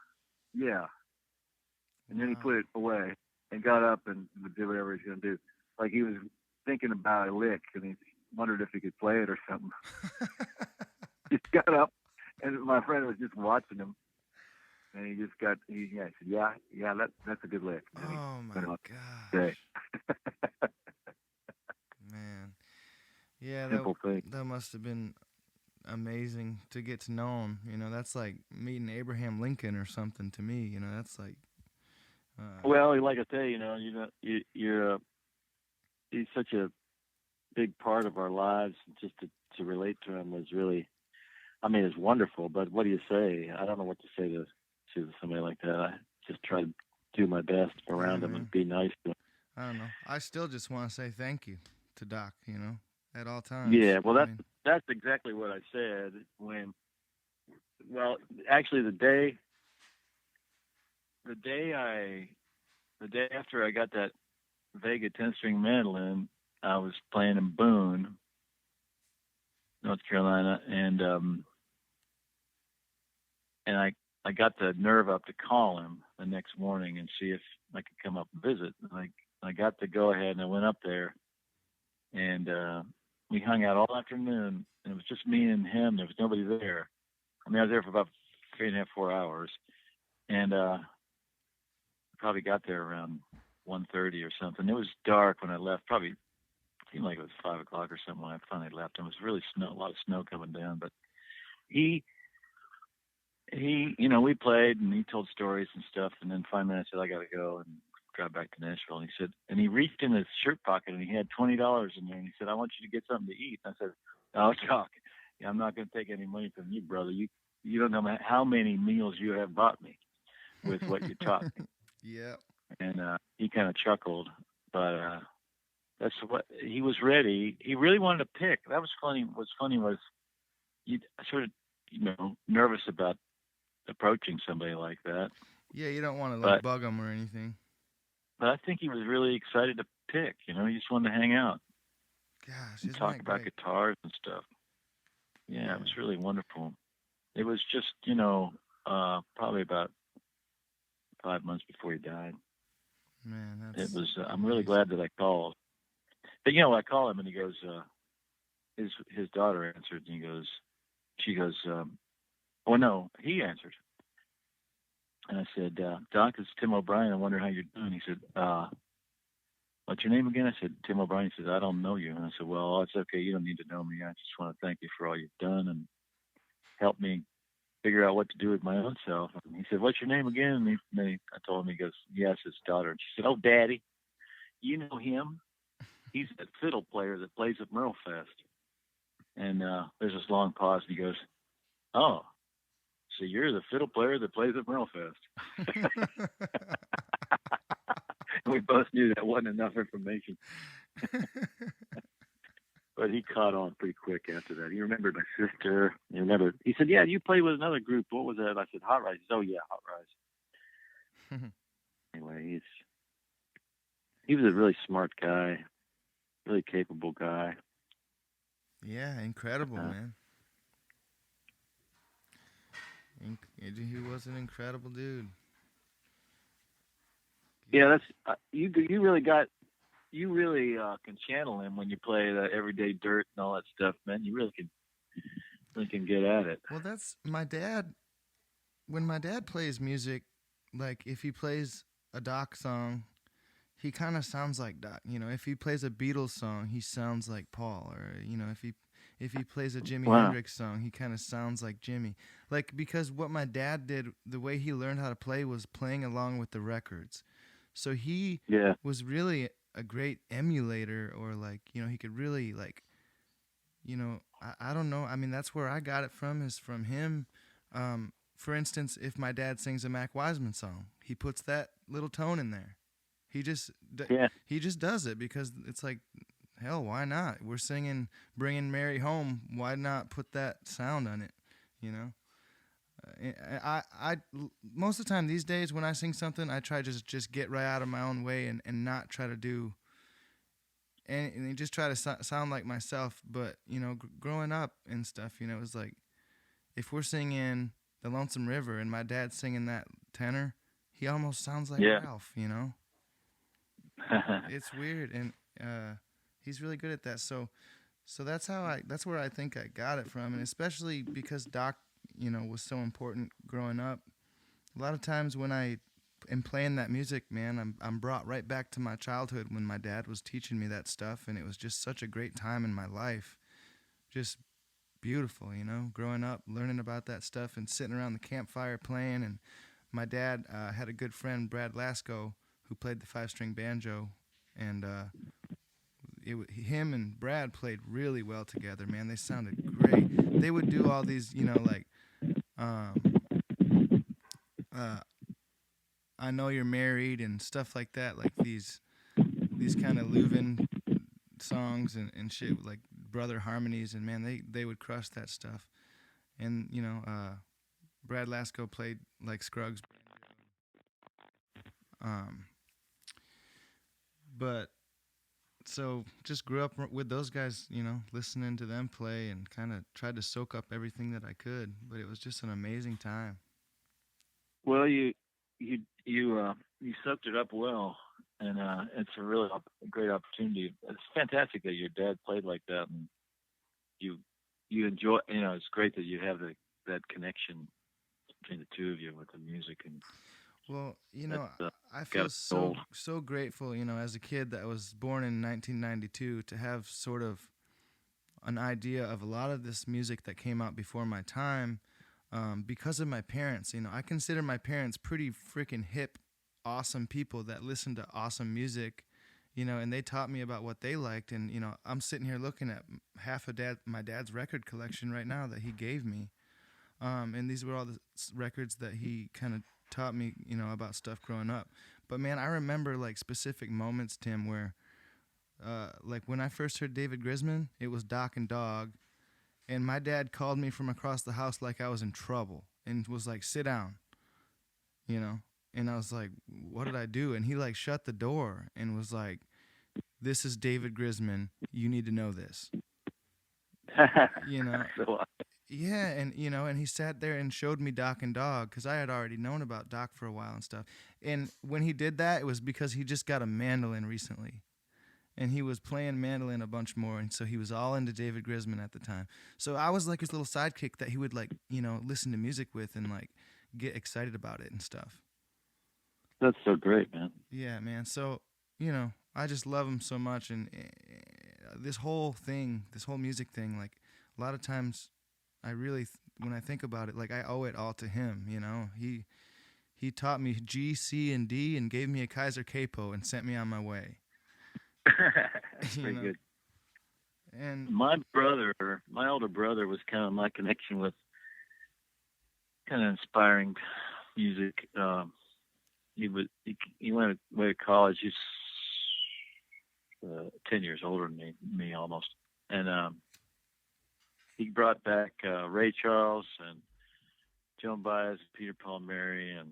yeah, and then he Wow. put it away and got up and did whatever he's gonna do, like he was thinking about a lick, and he wondered if he could play it or something. He got up, and my friend was just watching him, and he said, yeah, that's a good lick, and then he Oh went my on to say, gosh, man. Yeah, simple thing. that must have been amazing to get to know him. You know, that's like meeting Abraham Lincoln or something to me. You know, that's like, uh, Well, like I say, you're he's such a big part of our lives. Just to relate to him was really, I mean, it's wonderful. But what do you say? I don't know what to say to somebody like that. I just try to do my best yeah, around him and man. be nice to him. I don't know. I still just want to say thank you to Doc. You know, at all times. Yeah, well, I mean, that's exactly what I said when. Well, actually, the day the day after I got that Vega 10-string mandolin, I was playing in Boone, North Carolina, and I got the nerve up to call him the next morning and see if I could come up and visit. And I got the go ahead, and I went up there, and we hung out all afternoon, and it was just me and him. There was nobody there. I mean, I was there for about 3.5, 4 hours, and probably got there around 1:30 or something. It was dark when I left. Probably seemed like it was 5 o'clock or something when I finally left. And it was really a lot of snow coming down. But he we played and he told stories and stuff. And then finally I said I got to go and drive back to Nashville. And he said, and he reached in his shirt pocket and he had $20 in there. And he said, I want you to get something to eat. And I said, oh, Doc, yeah, I'm not going to take any money from you, brother. You don't know how many meals you have bought me with what you taught me. yeah, And he kind of chuckled, but that's what he was ready. He really wanted to pick. That was funny. What's funny was you sort of nervous about approaching somebody like that, yeah. You don't want to like but bug him or anything. I think he was really excited to pick. He just wanted to hang out Gosh, and isn't talk that about great? guitars and stuff. Yeah, it Yeah, was really wonderful. It was just probably about 5 months before he died. man, It that's was. I'm really amazing. glad that I called. But I call him and he goes. His daughter answered and she goes, oh no, he answered. And I said, Doc, it's Tim O'Brien. I wonder how you're doing. He said, what's your name again? I said, Tim O'Brien. He said, I don't know you. And I said, well, it's okay. You don't need to know me. I just want to thank you for all you've done and help me figure out what to do with my own self. And he said, what's your name again? I told him, he goes, yes, his daughter. And she said, oh, Daddy, you know him? He's that fiddle player that plays at Merlefest. And there's this long pause. And he goes, oh, so you're the fiddle player that plays at Merlefest. We both knew that wasn't enough information. But he caught on pretty quick after that. He remembered my sister. He said, yeah, you played with another group. What was that? I said, Hot Rize. Oh, yeah, Hot Rize. Anyway, he was a really smart guy, really capable guy. yeah, incredible, Uh, man. He was an incredible dude. yeah, Yeah, you really can channel him when you play the everyday dirt and all that stuff, man. You really can get at it. well, that's my dad. When my dad plays music, like if he plays a Doc song, he kind of sounds like Doc. You know, if he plays a Beatles song, he sounds like Paul. Or if he plays a Jimi Wow. Hendrix song, he kind of sounds like Jimmy. Like because what my dad did, the way he learned how to play was playing along with the records. So he Yeah. was really a great emulator, or like he could really like I don't know. I mean, that's where I got it from, is from him. for instance, if my dad sings a Mac Wiseman song, he puts that little tone in there. He just Yeah. he just does it because it's like, hell, why not? We're singing "Bringing Mary Home." Why not put that sound on it? You know. I most of the time these days when I sing something, I try to just get right out of my own way and not try to do and just try to sound like myself. But growing up and stuff, it was like if we're singing "The Lonesome River" and my dad's singing that tenor, he almost sounds like Yeah. Ralph. It's weird, and he's really good at that. So that's where I think I got it from, and especially because Doc, was so important growing up. A lot of times when I am playing that music, man, I'm brought right back to my childhood when my dad was teaching me that stuff, and it was just such a great time in my life. Just beautiful, growing up, learning about that stuff and sitting around the campfire playing. And my dad had a good friend, Brad Lasco, who played the 5-string banjo, and him and Brad played really well together, man. They sounded great. They would do all these, like um, uh, "I Know You're Married" and stuff like that, like these kind of Leuven songs and shit, like brother harmonies, and man, they would crush that stuff. And Brad Lasco played like Scruggs, um, but so just grew up with those guys, listening to them play and kind of tried to soak up everything that I could. But it was just an amazing time. Well, you soaked it up well, and it's a really great opportunity. It's fantastic that your dad played like that, and you you enjoy. It's great that you have that connection between the two of you with the music, and Well, that's I got feel to gold. so grateful, as a kid that was born in 1992 to have sort of an idea of a lot of this music that came out before my time, because of my parents. I consider my parents pretty freaking hip, awesome people that listen to awesome music, and they taught me about what they liked. And I'm sitting here looking at half of my dad's record collection right now that he gave me, and these were all the records that he kind of taught me, about stuff growing up. But man, I remember like specific moments, Tim, where like when I first heard David Grisman, it was Doc and Dog, and my dad called me from across the house like I was in trouble and was like, "Sit down," you know. And I was like, "What did I do?" And he like shut the door and was like, "This is David Grisman. You need to know this." You know. So Yeah, and and he sat there and showed me Doc and Dog because I had already known about Doc for a while and stuff. And when he did that, it was because he just got a mandolin recently, and he was playing mandolin a bunch more, and so he was all into David Grisman at the time. So I was like his little sidekick that he would like listen to music with and like get excited about it and stuff. that's so great, man. Yeah, man. So I just love him so much, and this whole thing, this whole music thing, like a lot of times, I really, when I think about it, like I owe it all to him. He taught me G, C, and D, and gave me a Kaiser capo and sent me on my way. That's you pretty know, good. and My older brother, was kind of my connection with kind of inspiring music. He went away to college. He's 10 years older than me almost, and he brought back Ray Charles and Joan Baez, Peter Palmieri, and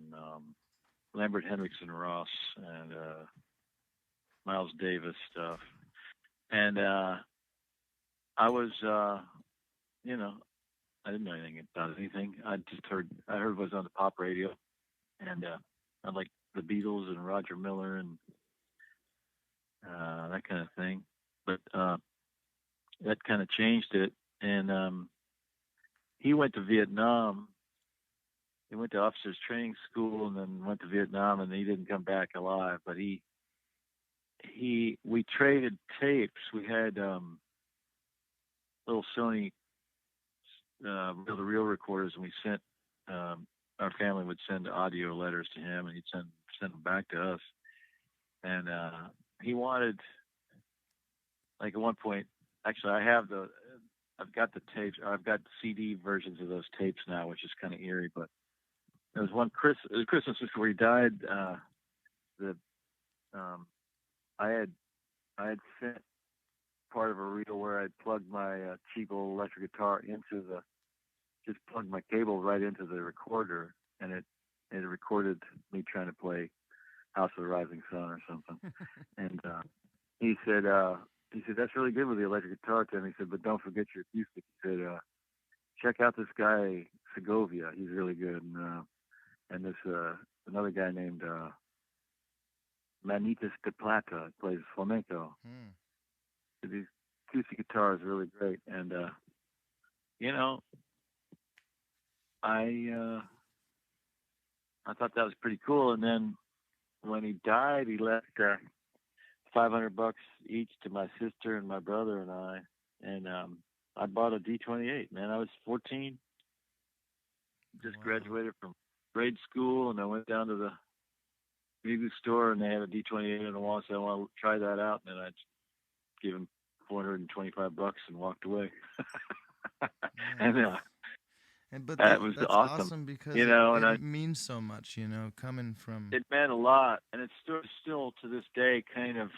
Lambert Hendrickson Ross, and Miles Davis stuff. And I was, you know, I didn't know anything about anything. I heard what was on the pop radio, and I liked the Beatles and Roger Miller and that kind of thing. But that kind of changed it. And he went to Vietnam. He went to officers training school and then went to Vietnam, and he didn't come back alive. But we traded tapes. We had little Sony reel-to-reel recorders, and we sent our family would send audio letters to him, and he'd send them back to us. And he wanted, like at one point, actually, I've got the tapes. I've got CD versions of those tapes now, which is kind of eerie, but There was one Christmas before he died. The I had I had sent part of a reel where I plugged my cheap old electric guitar into the just plugged my cable right into the recorder, and it recorded me trying to play House of the Rising Sun or something. And he said that's really good with the electric guitar, Tim. He said, but don't forget your acoustic. He said check out this guy Segovia. He's really good. And this another guy named Manitas de Plata plays flamenco. So these acoustic guitars are really great. And you know, I thought that was pretty cool. And then when he died, he left $500 each to my sister and my brother and I. And I bought a D28. Man, I was 14, just graduated from grade school, and I went down to the music store, and they had a D28 on the wall. So I want to try that out, and I gave him $425 and walked away. But that was that's awesome because it means so much, coming from. It meant a lot, and it's still to this day kind of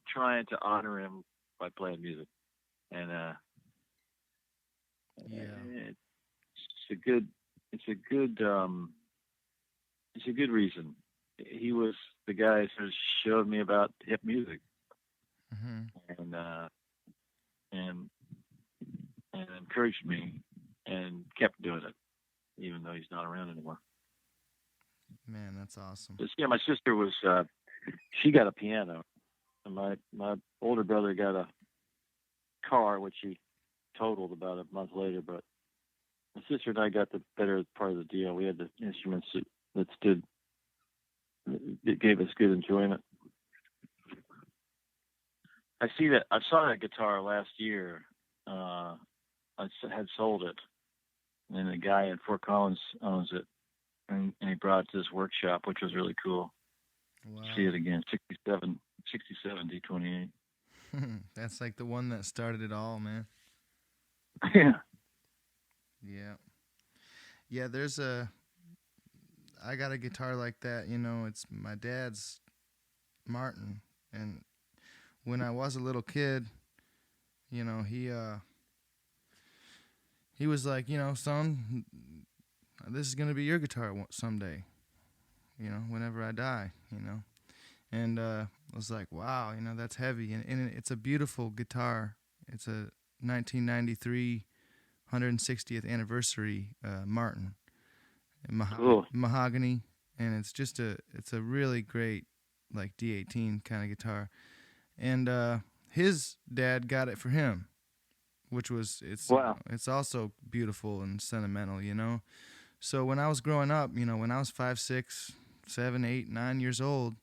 trying to honor him by playing music, and it's a good reason. He was the guy who sort of showed me about hip music, and encouraged me, and kept doing it, even though he's not around anymore. Man, that's awesome. But, yeah, my sister was she got a piano, and my older brother got a car, which he totaled about a month later. But my sister and I got the better part of the deal. We had the instruments that gave us good enjoyment. I saw that guitar last year. I had sold it, and the guy in Fort Collins owns it, and he brought it to this workshop, which was really cool. Wow. See it again, 67 D28. That's like the one that started it all, man. Yeah. Yeah, I got a guitar like that, it's my dad's Martin, and when I was a little kid, he was like, son, this is going to be your guitar someday, whenever I die, And I was like, wow, that's heavy. And it's a beautiful guitar. It's a 1993 160th anniversary Martin. Cool. Mahogany. And it's just it's a really great, like, D18 kind of guitar. And his dad got it for him, which was, it's also beautiful and sentimental, So when I was growing up, when I was 5, 6, 7, 8, 9 years old,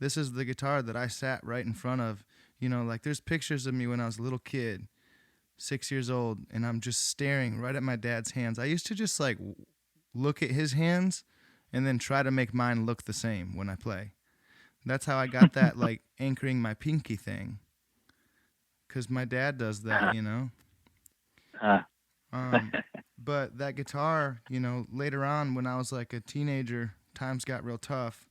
this is the guitar that I sat right in front of. Like, there's pictures of me when I was a little kid, 6 years old, and I'm just staring right at my dad's hands. I used to just, like, look at his hands and then try to make mine look the same when I play. That's how I got that, like, anchoring my pinky thing. Because my dad does that, But that guitar, later on when I was, like, a teenager, times got real tough.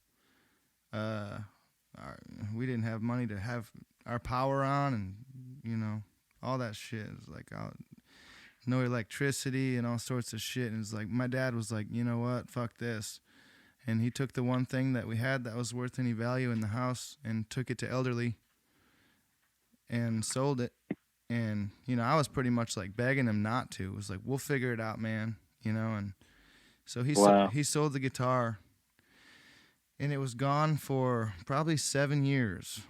We didn't have money to have our power on, and all that shit. It was like no electricity and all sorts of shit. And it's like my dad was like, you know what, fuck this, and he took the one thing that we had that was worth any value in the house and took it to Elderly and sold it. And I was pretty much like begging him not to. It was like, we'll figure it out, man. And so he sold the guitar. And it was gone for probably 7 years.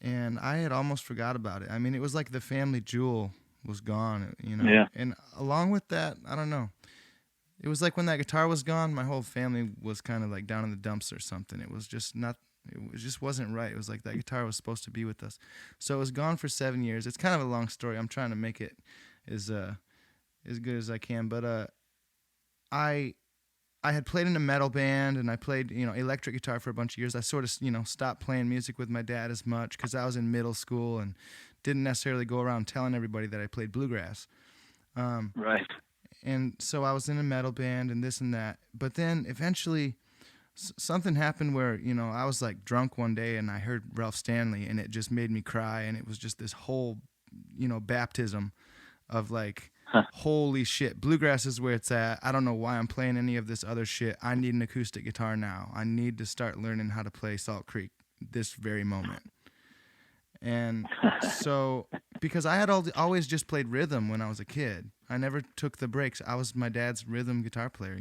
And I had almost forgot about it. I mean, it was like the family jewel was gone, Yeah. And along with that, I don't know. It was like when that guitar was gone, my whole family was kind of like down in the dumps or something. It was just it just wasn't right. It was like that guitar was supposed to be with us. So it was gone for 7 years. It's kind of a long story. I'm trying to make it as good as I can. But I had played in a metal band, and I played, electric guitar for a bunch of years. I sort of, stopped playing music with my dad as much because I was in middle school and didn't necessarily go around telling everybody that I played bluegrass. Right. And so I was in a metal band and this and that. But then eventually something happened where, I was like drunk one day and I heard Ralph Stanley and it just made me cry. And it was just this whole, baptism of like, holy shit, bluegrass is where it's at. I don't know why I'm playing any of this other shit. I need an acoustic guitar now. I need to start learning how to play Salt Creek this very moment. And so, because I had always just played rhythm when I was a kid, I never took the breaks. I was my dad's rhythm guitar player.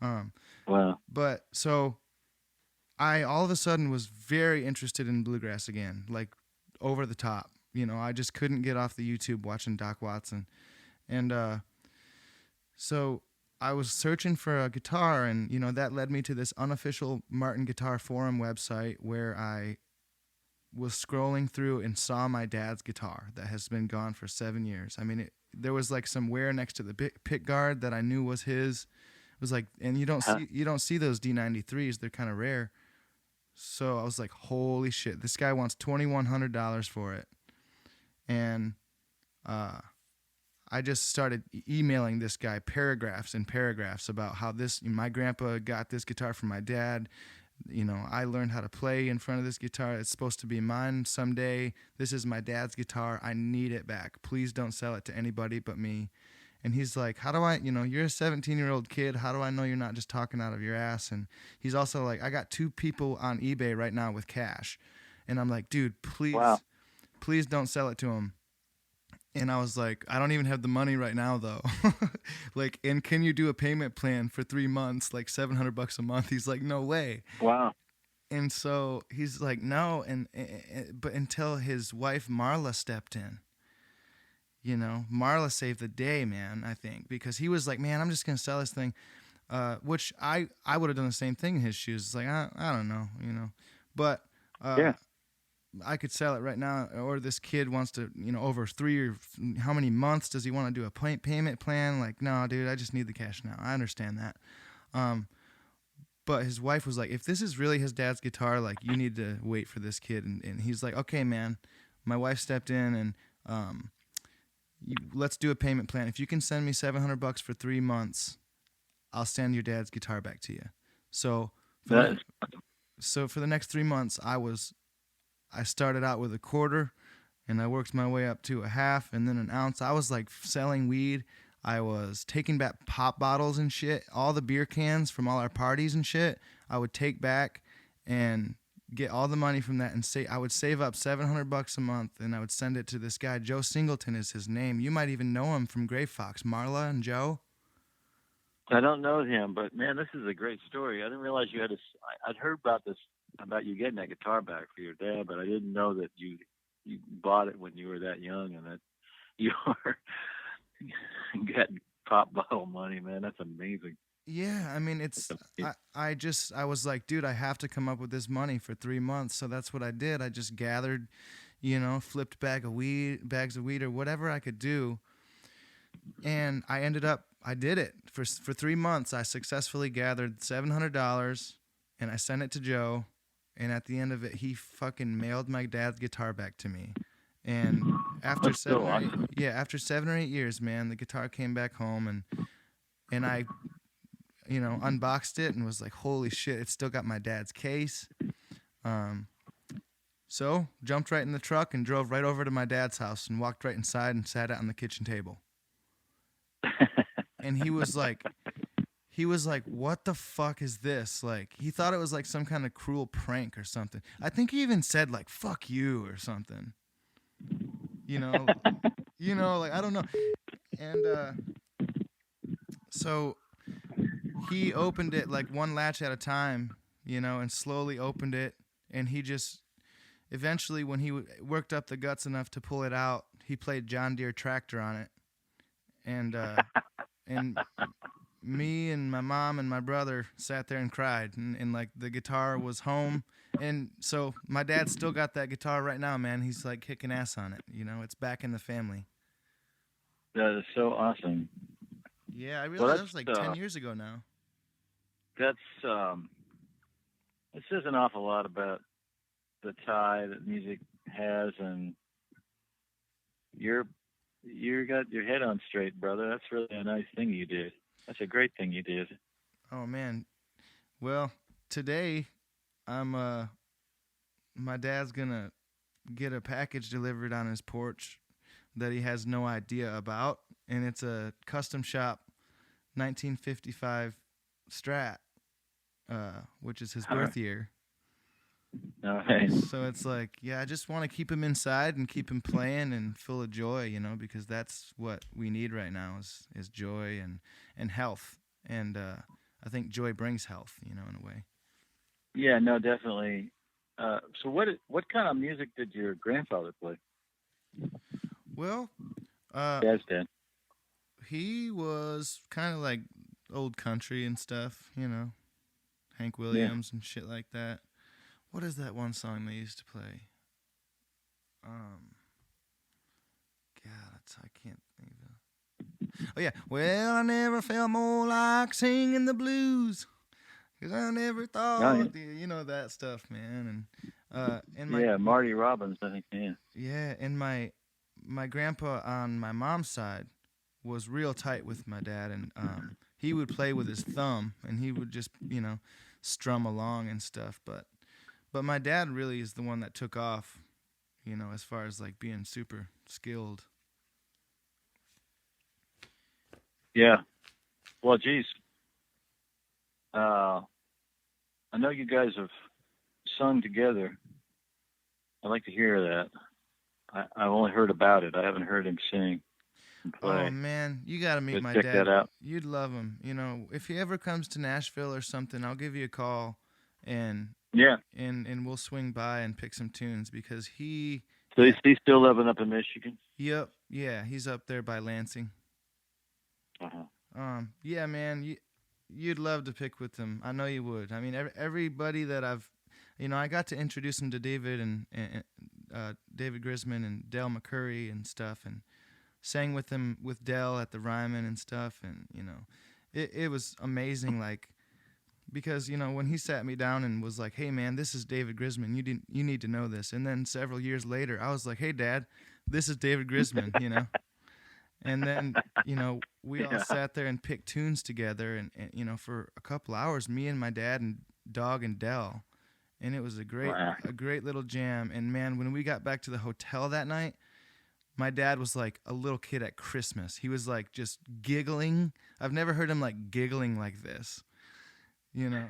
Um, Wow. but so I all of a sudden was very interested in bluegrass again, like over the top. I just couldn't get off the YouTube watching Doc Watson. And so I was searching for a guitar, and that led me to this unofficial Martin Guitar Forum website where I was scrolling through and saw my dad's guitar that has been gone for 7 years. I mean, there was like some wear next to the pick guard that I knew was his. It was like, and you don't see those D93s. They're kind of rare. So I was like, holy shit, this guy wants $2,100 for it, and I just started emailing this guy paragraphs and paragraphs about how my grandpa got this guitar from my dad. I learned how to play in front of this guitar. It's supposed to be mine someday. This is my dad's guitar. I need it back. Please don't sell it to anybody but me. And he's like, how do I, you're a 17-year-old kid. How do I know you're not just talking out of your ass? And he's also like, I got 2 people on eBay right now with cash. And I'm like, dude, Wow. please don't sell it to him. And I was like, I don't even have the money right now, though. Like, and can you do a payment plan for 3 months, like $700 a month? He's like, no way. Wow. And so he's like, no. But until his wife Marla stepped in, Marla saved the day, man. I think because he was like, man, I'm just gonna sell this thing, which I would have done the same thing in his shoes. It's like I don't know, but Yeah. I could sell it right now, or this kid wants to, over 3 or how many months does he want to do a payment plan? Like, no, dude, I just need the cash now. I understand that. But his wife was like, if this is really his dad's guitar, like, you need to wait for this kid. And he's like, okay, man. My wife stepped in and let's do a payment plan. If you can send me $700 for 3 months, I'll send your dad's guitar back to you. So for the next 3 months, I started out with a quarter, and I worked my way up to a half and then an ounce. I was like selling weed. I was taking back pop bottles and shit. All the beer cans from all our parties and shit, I would take back and get all the money from that and I would save up $700 a month, and I would send it to this guy. Joe Singleton is his name. You might even know him from Gray Fox. Marla and Joe. I don't know him, but man, this is a great story. I didn't realize you had I'd heard about this, about you getting that guitar back for your dad, but I didn't know that you bought it when you were that young and that you are getting pop bottle money, man. That's amazing. Yeah, I mean, I was like, dude, I have to come up with this money for 3 months. So that's what I did. I just gathered, flipped bags of weed or whatever I could do. And I did it for 3 months. I successfully gathered $700 and I sent it to Joe. And at the end of it, he fucking mailed my dad's guitar back to me. And after That's so awesome. after 7 or 8 years, man, the guitar came back home, and I, unboxed it and was like, holy shit, it's still got my dad's case. So jumped right in the truck and drove right over to my dad's house and walked right inside and sat out on the kitchen table. And he was like, what the fuck is this? Like, he thought it was like some kind of cruel prank or something. I think he even said like, fuck you or something. Like, I don't know. And so he opened it like one latch at a time, and slowly opened it. And he just, eventually when he worked up the guts enough to pull it out, he played John Deere Tractor on it. And me and my mom and my brother sat there and cried, and like the guitar was home. And so my dad still got that guitar right now, man. He's like kicking ass on it. It's back in the family. That is so awesome. Yeah, I realized that was like 10 years ago now. That's it says an awful lot about the tie that music has, and your you got your head on straight, brother. That's really a nice thing you did. That's a great thing you did. Oh man. Well, today I'm my dad's gonna get a package delivered on his porch that he has no idea about, and it's a custom shop 1955 Strat, which is his All right. birth year. All right. So it's like, yeah, I just want to keep him inside and keep him playing and full of joy, because that's what we need right now is joy and health. And I think joy brings health, in a way. Yeah, no, definitely. So what kind of music did your grandfather play? Well, uh, Dad's dad. he was kind of like old country and stuff, Hank Yeah. Williams and shit like that. What is that one song they used to play? Um, God, I can't think of it. Oh yeah, well I never felt more like singing the blues, 'cause I never Oh, yeah. thought, that stuff, man. And Yeah, Marty Robbins, I think. Yeah. and my grandpa on my mom's side was real tight with my dad, and he would play with his thumb, and he would just strum along and stuff. But my dad really is the one that took off, as far as like being super skilled. Yeah. Well, geez. Uh, I know you guys have sung together. I'd like to hear that. I've only heard about it. I haven't heard him sing and Oh play. man, you got to meet But my check that dad. out. You'd love him. If he ever comes to Nashville or something, I'll give you a call, and Yeah. and we'll swing by and pick some tunes because So yeah, he's still living up in Michigan. yep, yeah, he's up there by Lansing. Uh-huh. Yeah, man, you'd love to pick with him. I know you would. I mean, everybody that I got to introduce him to David and David Grisman and Del McCurry and stuff, and sang with him with Del at the Ryman and stuff, and it was amazing. Like because when he sat me down and was like, "Hey, man, this is David Grisman. You need to know this." And then several years later, I was like, "Hey, Dad, this is David Grisman." And then we all Yeah. sat there and picked tunes together, and for a couple hours, me and my dad and Dog and Dell, and it was a great Wow. a great little jam. And man, when we got back to the hotel that night, my dad was like a little kid at Christmas. He was like just giggling. I've never heard him like giggling like this. You know,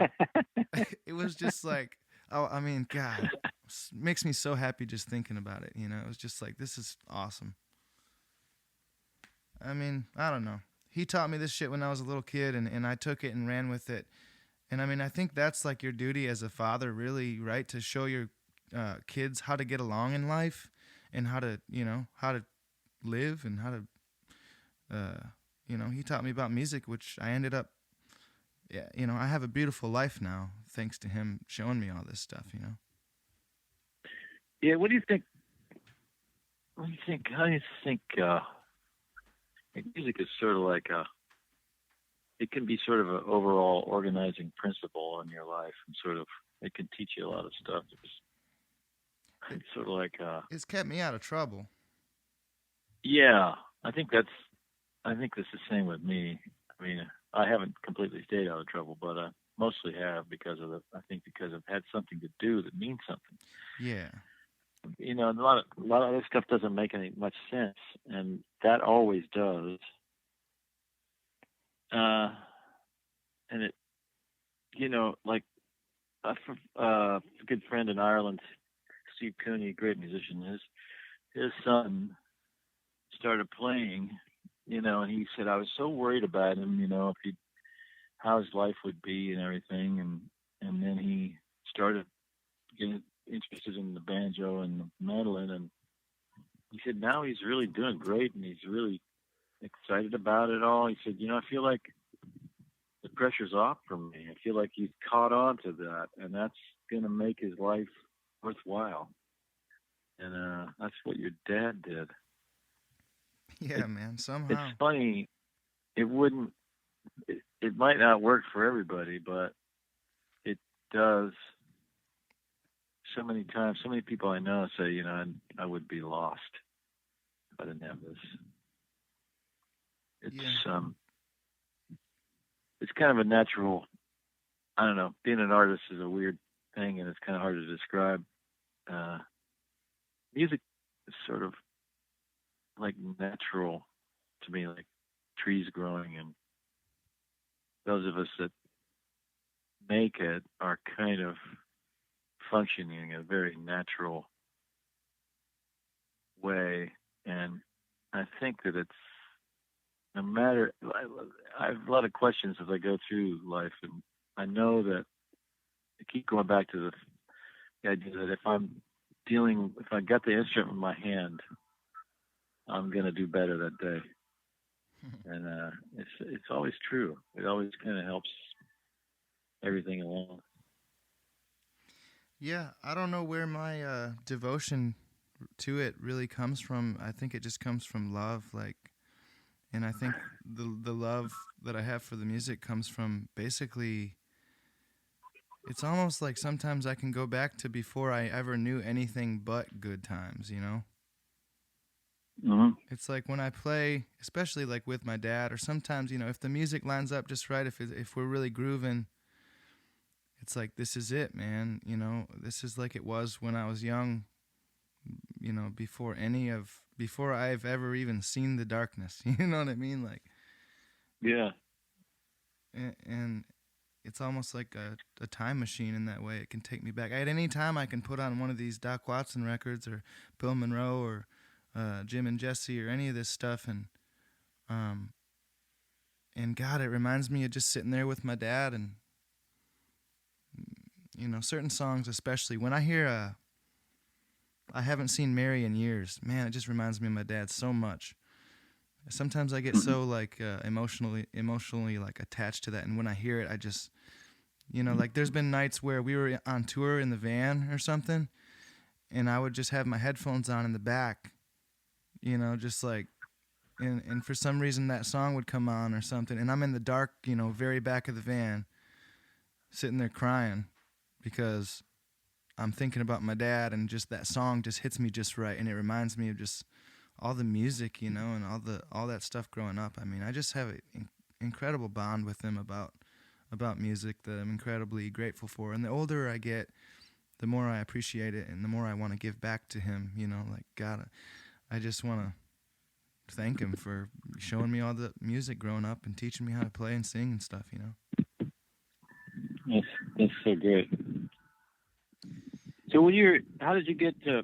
it was just like, oh, I mean, God, makes me so happy just thinking about it. It was just like, this is awesome. I mean, I don't know. He taught me this shit when I was a little kid, and I took it and ran with it. And I mean, I think that's like your duty as a father, really, right? To show your kids how to get along in life and how to live and how to, he taught me about music, which I ended up, yeah, I have a beautiful life now thanks to him showing me all this stuff. Yeah. What do you think? What do you think? How do you think? Music is sort of like a. It can be sort of an overall organizing principle in your life, and sort of it can teach you a lot of stuff. It, It's sort of like. it's kept me out of trouble. Yeah, I think that's. I think that's the same with me. I mean, I haven't completely stayed out of trouble, but I mostly have because of the. I think because I've had something to do that means something. Yeah. A lot of this stuff doesn't make any much sense, and that always does. Uh, and it, like a good friend in Ireland, Steve Cooney, great musician, his son started playing, and he said I was so worried about him, if he how his life would be and everything, and then he started getting interested in the banjo and the mandolin, and he said now he's really doing great and he's really excited about it all. He said, I feel like the pressure's off from me. I feel like he's caught on to that, and that's going to make his life worthwhile. And that's what your dad did. Yeah, It, man. it's Somehow. funny. It wouldn't. It might not work for everybody, but it does. So many times, so many people I know say, I would be lost if I didn't have this. Yeah. It's kind of a natural. I don't know. Being an artist is a weird thing, and it's kind of hard to describe. Uh, Music is sort of like natural to me, like trees growing, and those of us that make it are kind of functioning in a very natural way. And I think that it's no matter, I have a lot of questions as I go through life, and I know that I keep going back to the idea that if I got the instrument in my hand, I'm going to do better that day. And it's always true. It always kind of helps everything along. Yeah, I don't know where my devotion to it really comes from. I think it just comes from love, like, and I think the love that I have for the music comes from basically. It's almost like sometimes I can go back to before I ever knew anything but good times. You know, Mm-hmm. it's like when I play, especially like with my dad, or sometimes if the music lines up just right, if we're really grooving, it's like this is it, man. This is like it was when I was young, before I've ever even seen the darkness. You know what I mean? Like, Yeah. and it's almost like a time machine in that way. It can take me back. At any time, I can put on one of these Doc Watson records or Bill Monroe or Jim and Jesse or any of this stuff, um, and God, it reminds me of just sitting there with my dad, and certain songs, especially when I hear I haven't seen Mary in years. Man, it just reminds me of my dad so much. Sometimes I get Mm-hmm. so like emotionally like attached to that, and when I hear it, I just like there's been nights where we were on tour in the van or something, and I would just have my headphones on in the back, just like and for some reason that song would come on or something, and I'm in the dark, very back of the van, sitting there crying because I'm thinking about my dad, and just that song just hits me just right, and it reminds me of just all the music, and all that stuff growing up. I mean, I just have an incredible bond with him about music that I'm incredibly grateful for. And the older I get, the more I appreciate it, and the more I want to give back to him. Like God, I just want to thank him for showing me all the music growing up and teaching me how to play and sing and stuff. That's that's so great. So how did you get to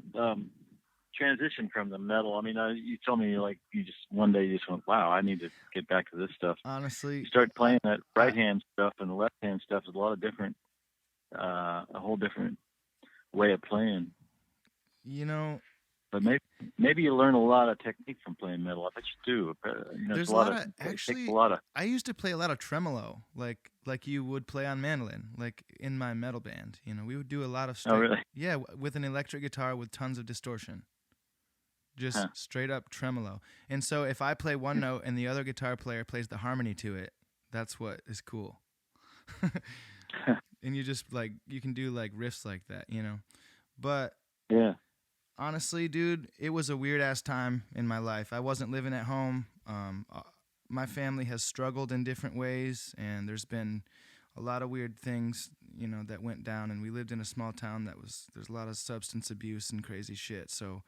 transition from the metal? I mean, you told me like you just one day you just went, wow, I need to get back to this stuff. You Honestly, start I, playing that I, right hand stuff, and the left hand stuff is a lot of different, a whole different way of playing. you know, But maybe you learn a lot of technique from playing metal. I bet you do. It's there's a a lot lot of of it takes a actually. lot of. I used to play a lot of tremolo, like you would play on mandolin, like in my metal band. We would do a lot of Oh, straight, really? yeah, with an electric guitar with tons of distortion, just Huh. straight up tremolo. And so if I play one note and the other guitar player plays the harmony to it, that's what is cool. And you just like you can do like riffs like that. But Yeah. honestly, dude, it was a weird ass time in my life. I wasn't living at home. My family has struggled in different ways, and there's been a lot of weird things, that went down. And we lived in a small town there's a lot of substance abuse and crazy shit. So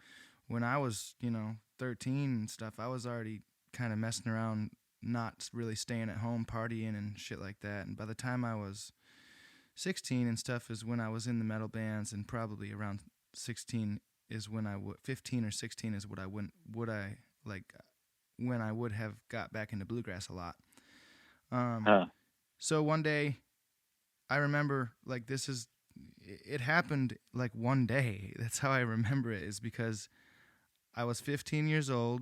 when I was, 13 and stuff, I was already kind of messing around, not really staying at home, partying and shit like that. And by the time I was 16 and stuff is when I was in the metal bands, and probably around 16 is when 15 or 16 is what I would I like when I would have got back into bluegrass a lot. Um, Huh. so one day I remember like it happened like one day. That's how I remember it, is because I was 15 years old.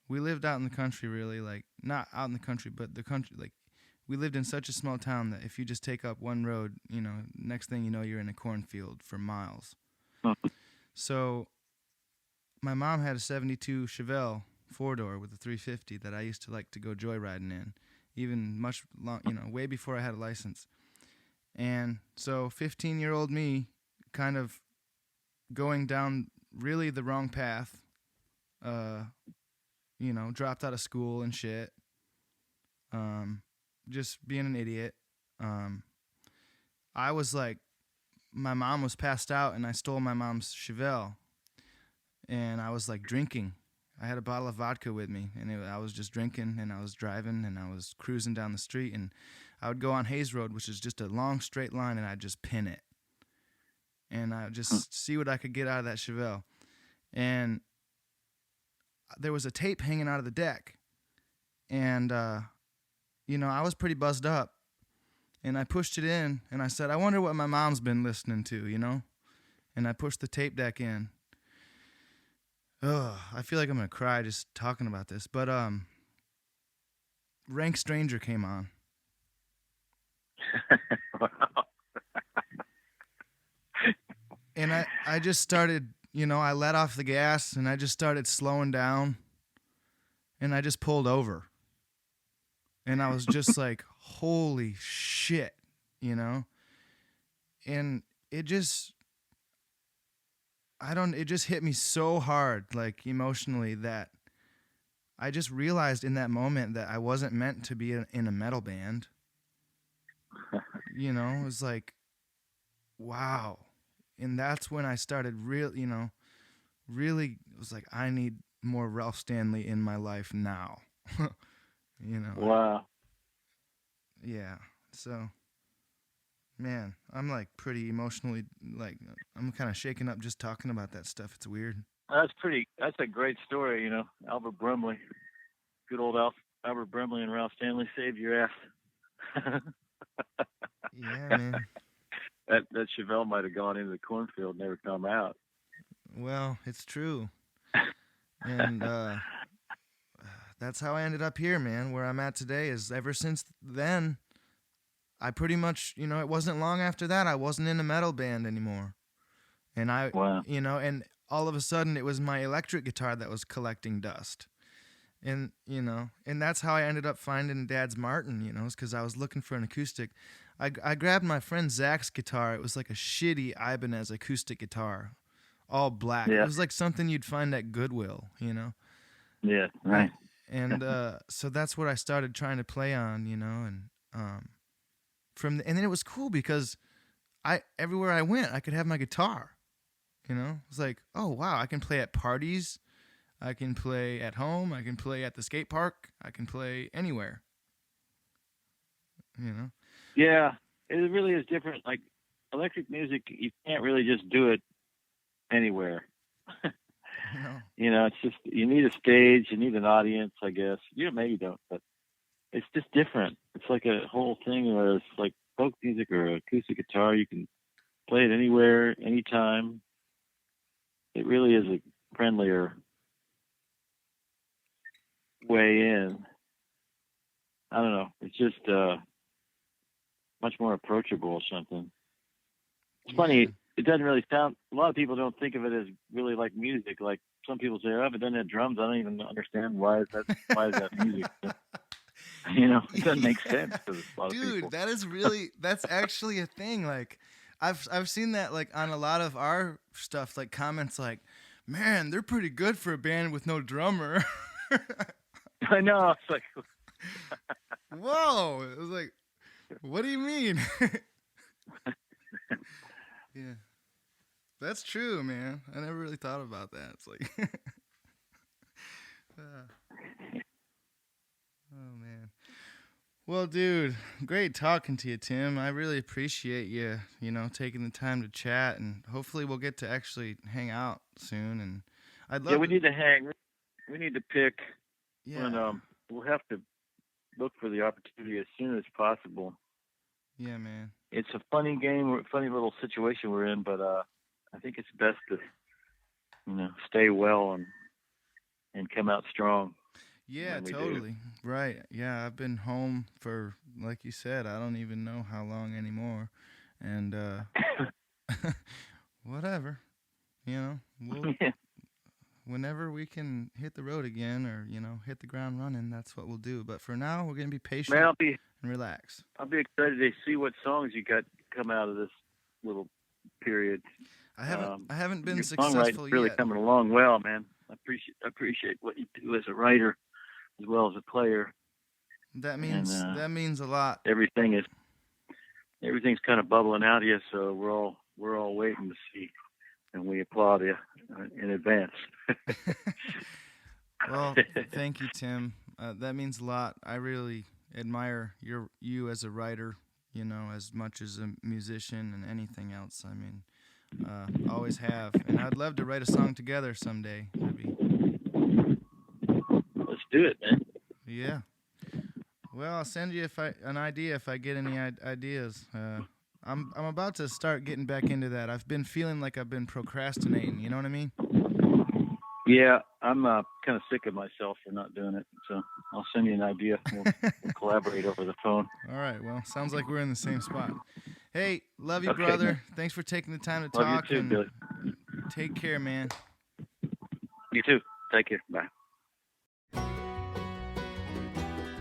We lived out in the country, really, like not out in the country, but the country, like we lived in such a small town that if you just take up one road, next thing you know, you're in a cornfield for miles. Hmm. So my mom had a 72 Chevelle four door with a 350 that I used to like to go joyriding in, even much long, way before I had a license. And so 15-year-old me kind of going down really the wrong path, uh, dropped out of school and shit. um, just being an idiot. Um, I was like, my mom was passed out, and I stole my mom's Chevelle, and I was like drinking. I had a bottle of vodka with me, and I was just drinking, and I was driving, and I was cruising down the street, and I would go on Hayes Road, which is just a long straight line, and I'd just pin it, and I would just see what I could get out of that Chevelle. And there was a tape hanging out of the deck, and I was pretty buzzed up, and I pushed it in, and I said, I wonder what my mom's been listening to, and I pushed the tape deck in. Ugh, I feel like I'm gonna cry just talking about this. But Rank Stranger came on. And I just started, I let off the gas and I just started slowing down, and I just pulled over. And I was just like, holy shit, And it just it just hit me so hard, like emotionally, that I just realized in that moment that I wasn't meant to be in a metal band. It was like, wow. And that's when I started really, it was like, I need more Ralph Stanley in my life now. Wow. Yeah. So, man, I'm like pretty emotionally, like, I'm kind of shaken up just talking about that stuff. It's weird. That's a great story, Albert Brumley. Good old Albert Brumley and Ralph Stanley saved your ass. Yeah, man. That Chevelle might have gone into the cornfield and never come out. Well, it's true. And that's how I ended up here, man. Where I'm at today is ever since then, I pretty much, it wasn't long after that I wasn't in a metal band anymore. And Wow. And all of a sudden it was my electric guitar that was collecting dust. And, and that's how I ended up finding Dad's Martin, is because I was looking for an acoustic. I grabbed my friend Zach's guitar. It was like a shitty Ibanez acoustic guitar, all black. Yeah. It was like something you'd find at Goodwill, Yeah, right. And so that's what I started trying to play on, and and then it was cool because everywhere I went, I could have my guitar, It was like, oh wow, I can play at parties, I can play at home, I can play at the skate park, I can play anywhere, Yeah, it really is different. Like electric music, you can't really just do it anywhere. It's just, you need a stage, you need an audience, I guess. Maybe you don't, but it's just different. It's like a whole thing where it's like folk music or acoustic guitar. You can play it anywhere, anytime. It really is a friendlier way in. I don't know. It's just much more approachable or something. It's funny. It doesn't really sound. A lot of people don't think of it as really like music. Like some people say, "Oh, but then it drums." I don't even understand why is that music. It doesn't make sense to a lot of people. Dude, that's actually a thing. Like, I've seen that like on a lot of our stuff, like comments like, "Man, they're pretty good for a band with no drummer." I know. It's like, whoa! It was like, what do you mean? Yeah, that's true, man. I never really thought about that. It's like, oh man. Well, dude, great talking to you, Tim. I really appreciate you, taking the time to chat, and hopefully we'll get to actually hang out soon. And I'd love. Yeah, we need to hang. We need to pick. Yeah. And we'll have to look for the opportunity as soon as possible. Yeah, man. It's a funny game, funny little situation we're in, but I think it's best to, stay well and come out strong. Yeah, totally. Right. Yeah, I've been home for, like you said, I don't even know how long anymore. And whatever. We'll, whenever we can hit the road again or, hit the ground running, that's what we'll do. But for now, we're going to be patient and relax. I'll be excited to see what songs you got come out of this little period. I haven't been your successful yet. Really coming along well, man. I appreciate what you do as a writer as well as a player. and That means a lot. everything's kind of bubbling out here. So we're all waiting to see, and we applaud you in advance. Well, thank you, Tim. That means a lot. I really admire you as a writer, as much as a musician and anything else. I mean, always have, and I'd love to write a song together someday. Let's do it, man. Yeah. Well, I'll send you an idea if I get any ideas. I'm about to start getting back into that. I've been feeling like I've been procrastinating. You know what I mean? Yeah, I'm kind of sick of myself for not doing it. So I'll send you an idea. We'll collaborate over the phone. All right. Well, sounds like we're in the same spot. Hey, love you, Okay, brother. man. Thanks for taking the time to Love talk. you too, and Billy. Take care, man. You too. Take care. Bye.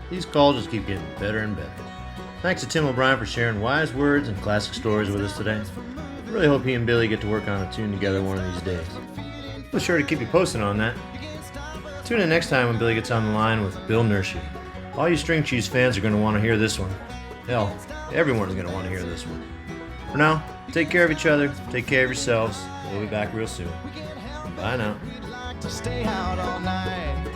These calls just keep getting better and better. Thanks to Tim O'Brien for sharing wise words and classic stories with us today. I really hope he and Billy get to work on a tune together one of these days. We'll be sure to keep you posted on that. Tune in next time when Billy gets on the line with Bill Nershi. All you String Cheese fans are going to want to hear this one. Hell, everyone's going to want to hear this one. For now, take care of each other, take care of yourselves. We'll be back real soon. Bye now. To stay out all night.